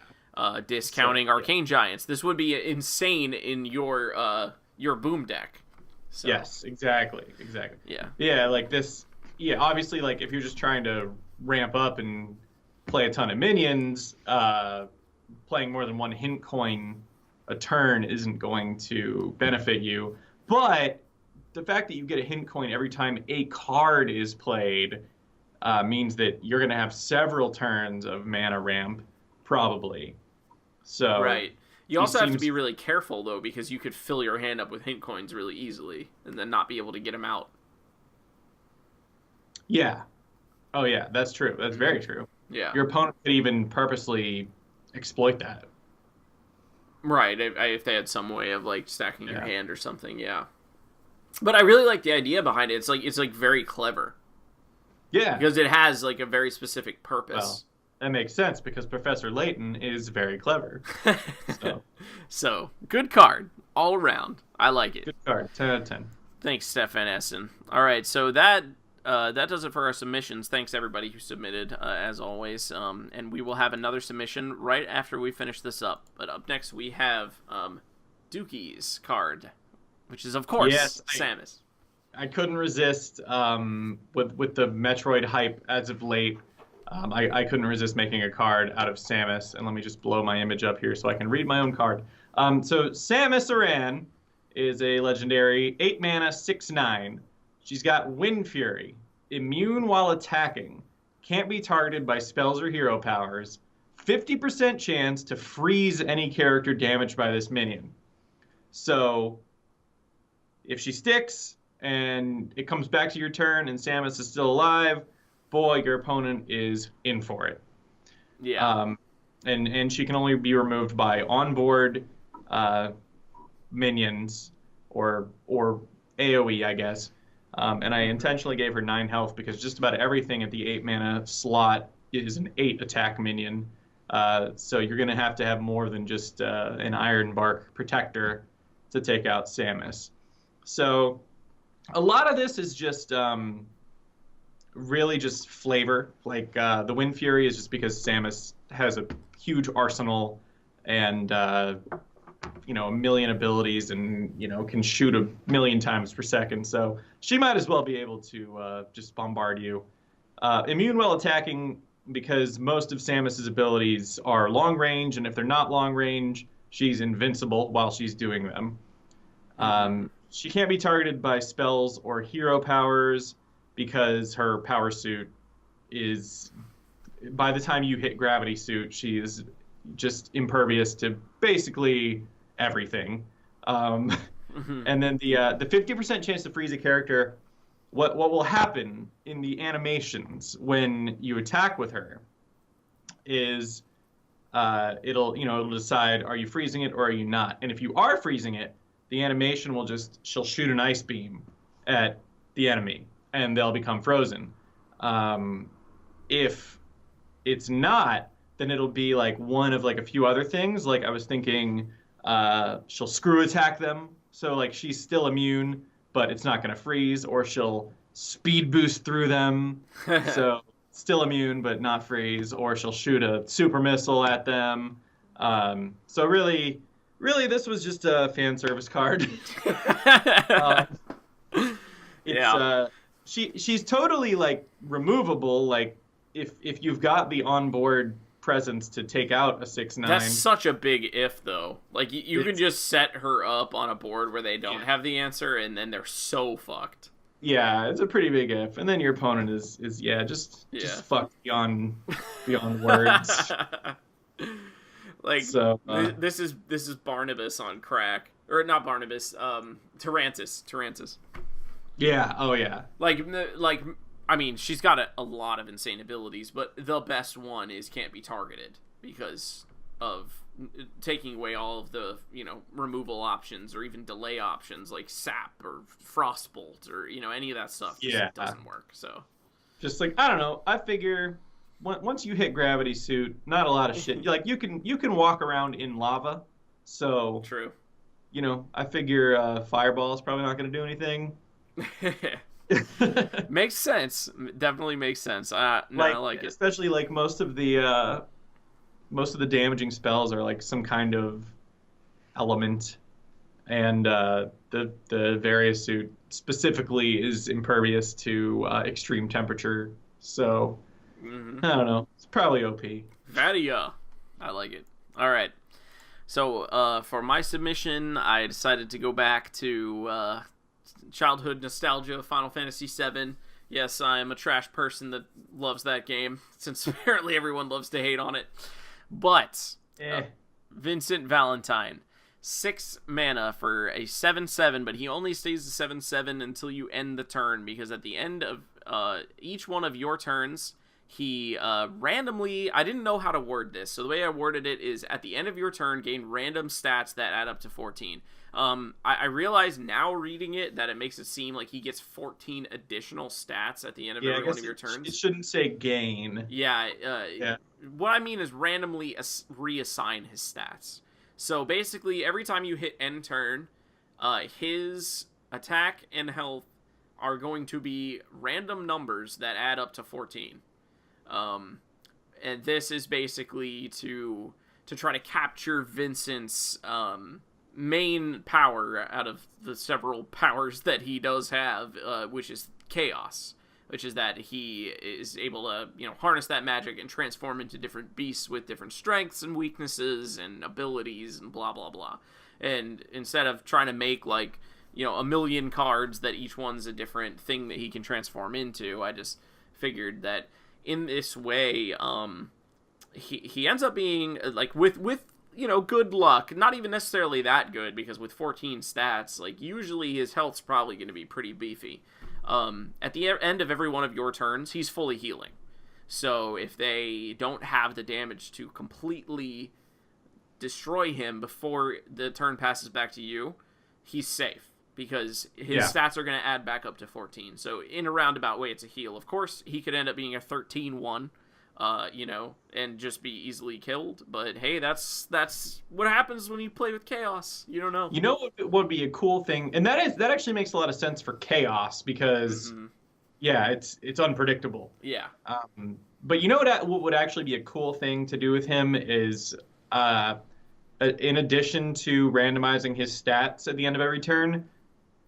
discounting Arcane Giants. This would be insane in your boom deck. So. Yes, exactly. Yeah, like this. Yeah, obviously, like if you're just trying to ramp up and play a ton of minions, playing more than 1 hint coin a turn isn't going to benefit you. But the fact that you get a hint coin every time a card is played means that you're going to have several turns of mana ramp, probably. So right. You also have to be really careful, though, because you could fill your hand up with hint coins really easily and then not be able to get them out. Yeah. Oh, yeah, that's true. That's very true. Yeah. Your opponent could even purposely exploit that. Right, if they had some way of, like, stacking your hand or something, yeah. But I really like the idea behind it. It's like very clever. Yeah. Because it has, like, a very specific purpose. Well, that makes sense, because Professor Layton is very clever. So, good card, all around. I like it. Good card, 10 out of 10. Thanks, Stefan Essen. All right, so that does it for our submissions. Thanks, everybody who submitted, as always. And we will have another submission right after we finish this up. But up next, we have Dookie's card, which is, of course, Samus. I couldn't resist with the Metroid hype as of late. I couldn't resist making a card out of Samus, and let me just blow my image up here so I can read my own card. So Samus Aran is a legendary 8 mana 6/9. She's got Wind Fury, immune while attacking, can't be targeted by spells or hero powers, 50% chance to freeze any character damaged by this minion. So if she sticks and it comes back to your turn and Samus is still alive, boy, your opponent is in for it. Yeah. And she can only be removed by onboard minions or AoE, I guess. And I intentionally gave her 9 health because just about everything at the 8 mana slot is an 8 attack minion. So you're going to have more than just an Iron Bark protector to take out Samus. So a lot of this is just really just flavor. Like the Wind Fury is just because Samus has a huge arsenal and a million abilities and can shoot a million times per second. So she might as well be able to just bombard you. Immune while attacking because most of Samus's abilities are long range, and if they're not long range, she's invincible while she's doing them. She can't be targeted by spells or hero powers because her power suit is, by the time you hit Gravity Suit, she is just impervious to basically everything. And then the 50% chance to freeze a character, what will happen in the animations when you attack with her is it'll decide, are you freezing it or are you not? And if you are freezing it, the animation she'll shoot an ice beam at the enemy and they'll become frozen. If it's not, then it'll be like one of like a few other things. Like I was thinking she'll screw attack them. So like she's still immune, but it's not going to freeze, or she'll speed boost through them. So still immune, but not freeze, or she'll shoot a super missile at them. So really, this was just a fan service card. She's totally like removable. Like if you've got the onboard presence to take out a 6/9. That's such a big if, though. Like you can just set her up on a board where they don't have the answer, and then they're so fucked. Yeah, it's a pretty big if, and then your opponent is just fucked beyond words. Like so, this is Barnabas on crack, or not Barnabas, Tarantis. Yeah. Oh yeah. Like I mean, she's got a lot of insane abilities, but the best one is can't be targeted because of taking away all of the removal options or even delay options like sap or frostbolt or any of that stuff. Just doesn't work. So just like, I don't know, I figure once you hit Gravity Suit, not a lot of shit. Like you can walk around in lava, so true. I figure Fireball is probably not going to do anything. Makes sense. Definitely makes sense. I like it. Especially like most of the damaging spells are like some kind of element, and the Various Suit specifically is impervious to extreme temperature. So I don't know. It's probably OP. Vadia. I like it. All right. So for my submission, I decided to go back to childhood nostalgia, Final Fantasy VII. Yes, I'm a trash person that loves that game, since apparently everyone loves to hate on it. But Vincent Valentine, 6 mana for a 7/7, but he only stays a 7/7 until you end the turn, because at the end of each one of your turns, he randomly, I didn't know how to word this, so the way I worded it is, at the end of your turn, gain random stats that add up to 14. I realize now reading it that it makes it seem like he gets 14 additional stats at the end of every one of your turns. It shouldn't say gain. Yeah, what I mean is randomly reassign his stats. So basically, every time you hit end turn, his attack and health are going to be random numbers that add up to 14. And this is basically to try to capture Vincent's main power out of the several powers that he does have, which is chaos, which is that he is able to, harness that magic and transform into different beasts with different strengths and weaknesses and abilities and blah, blah, blah. And instead of trying to make, like, a million cards that each one's a different thing that he can transform into, I just figured that in this way, he ends up being, like, with good luck, not even necessarily that good, because with 14 stats, like, usually his health's probably going to be pretty beefy. At the end of every one of your turns, he's fully healing. So if they don't have the damage to completely destroy him before the turn passes back to you, he's safe, because his stats are going to add back up to 14. So in a roundabout way, it's a heal. Of course, he could end up being a 13-1. And just be easily killed. But hey, that's what happens when you play with chaos. You don't know. You know what would be a cool thing, and that actually makes a lot of sense for chaos, because it's unpredictable. Yeah. But you know what would actually be a cool thing to do with him is, in addition to randomizing his stats at the end of every turn,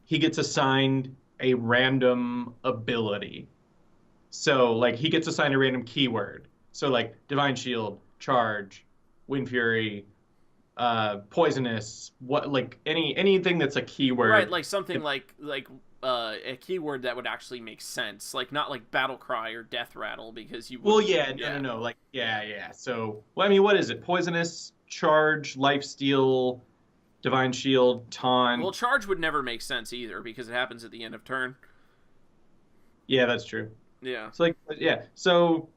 he gets assigned a random ability. So, like, he gets assigned a random keyword. So, like, Divine Shield, Charge, Wind Fury, Poisonous, anything that's a keyword. Right, like something like a keyword that would actually make sense. Like, not like Battle Cry or Deathrattle, because you... Well, no. Like, So, I mean, what is it? Poisonous, Charge, Lifesteal, Divine Shield, Taunt. Well, Charge would never make sense either, because it happens at the end of turn. Yeah, that's true. Yeah. So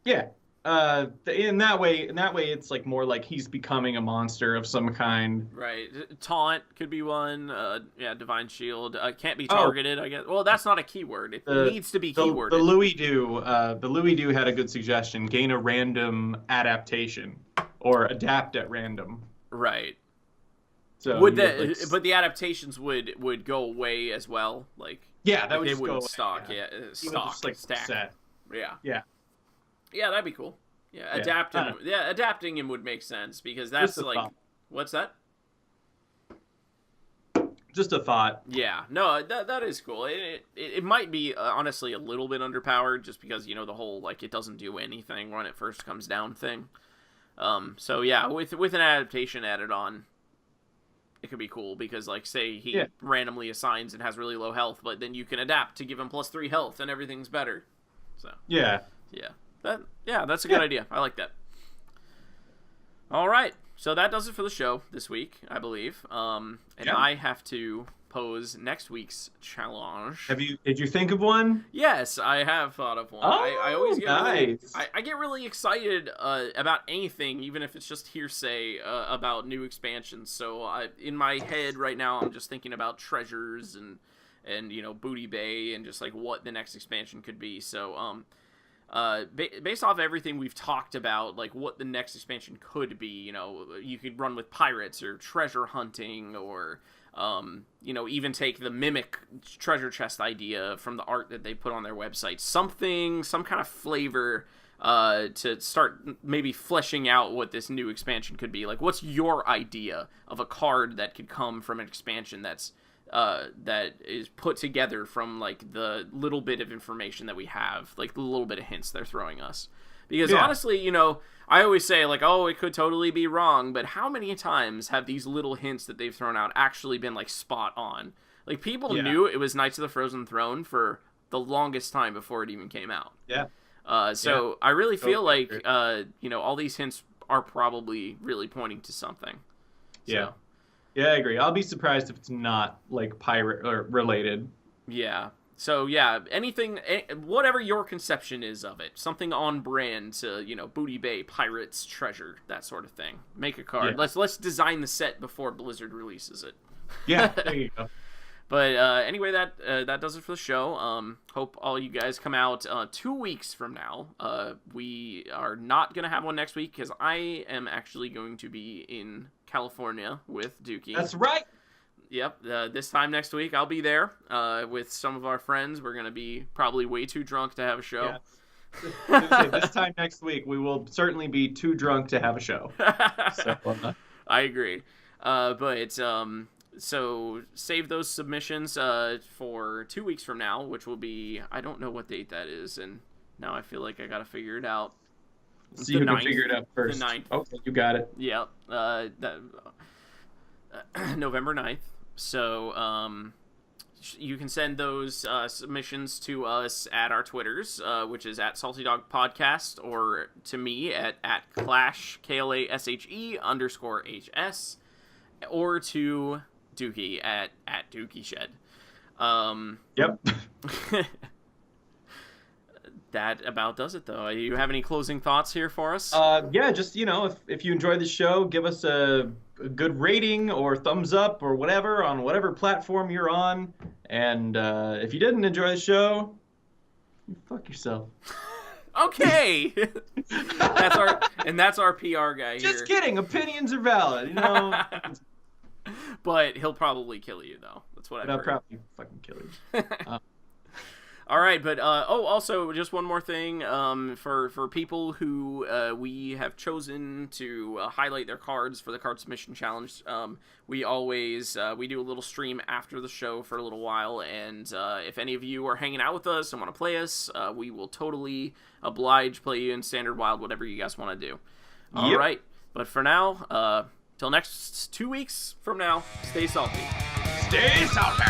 in that way, it's like more like he's becoming a monster of some kind. Right. Taunt could be one. Divine Shield can't be targeted. I guess. Well, that's not a keyword. It needs to be keyworded. The Louis Do had a good suggestion: gain a random adaptation or adapt at random. Right. So but the adaptations would go away as well, like. Yeah, that would they just wouldn't go stock. away, Yeah, stock, like stack. Set. Yeah, that'd be cool. Yeah, adapting him would make sense, because that's like, thought. What's that? Just a thought. Yeah, no, that is cool. It might be honestly a little bit underpowered, just because the whole like it doesn't do anything when it first comes down thing. So yeah, with an adaptation added on, it could be cool, because, like, say he randomly assigns and has really low health, but then you can adapt to give him +3 health and everything's better. So that's a good idea. I like that. All right, so that does it for the show this week, I believe. I have to pose next week's challenge. Did you think of one? Yes, I have thought of one. Oh, I always get nice. I get really excited about anything, even if it's just hearsay about new expansions. So in my head right now, I'm just thinking about treasures and Booty Bay and just like what the next expansion could be. So based off everything we've talked about, like what the next expansion could be, you could run with pirates or treasure hunting, or even take the mimic treasure chest idea from the art that they put on their website. Some kind of flavor to start maybe fleshing out what this new expansion could be. Like, what's your idea of a card that could come from an expansion that is put together from, like, the little bit of information that we have, like, the little bit of hints they're throwing us? Because honestly, you know, I always say, like, oh, it could totally be wrong, but how many times have these little hints that they've thrown out actually been, like, spot on? Like, people knew it was Knights of the Frozen Throne for the longest time before it even came out. Yeah. So I really feel like, you know, all these hints are probably really pointing to something. Yeah. Yeah, I agree. I'll be surprised if it's not, like, pirate or related. Yeah. So, yeah, anything, whatever your conception is of it, something on brand to, you know, Booty Bay, Pirates, Treasure, that sort of thing. Make a card. Yeah. Let's design the set before Blizzard releases it. Yeah, there you go. But anyway, that does it for the show. Hope all you guys come out 2 weeks from now. We are not going to have one next week because I am actually going to be in California with Dookie. That's right. Yep, this time next week I'll be there with some of our friends. We're going to be probably way too drunk to have a show. Yeah. This time next week we will certainly be too drunk to have a show. So, I agree. So save those submissions for 2 weeks from now, which will be, I don't know what date that is, and now I feel like I got to figure it out. See who can figure it out first. The 9th. Okay, you got it. Yeah, November 9th. So you can send those submissions to us at our Twitters, which is at Salty Dog Podcast, or to me at Klashe, KLASHE_HS, or to Dookie at Dookie Shed. Yep. That about does it, though. You have any closing thoughts here for us? Yeah, just, you know, if you enjoyed the show, give us a good rating or thumbs up or whatever on whatever platform you're on. And if you didn't enjoy the show, fuck yourself. Okay. that's our PR guy here. Just kidding. Opinions are valid, you know. But he'll probably kill you, though. That's what I've heard. I'll probably fucking kill you. All right, but also just one more thing for people who we have chosen to highlight their cards for the card submission challenge. We always we do a little stream after the show for a little while, and if any of you are hanging out with us and want to play us, we will totally oblige, play you in Standard, Wild, whatever you guys want to do. All right, but for now, till next 2 weeks from now, stay salty. Stay salty.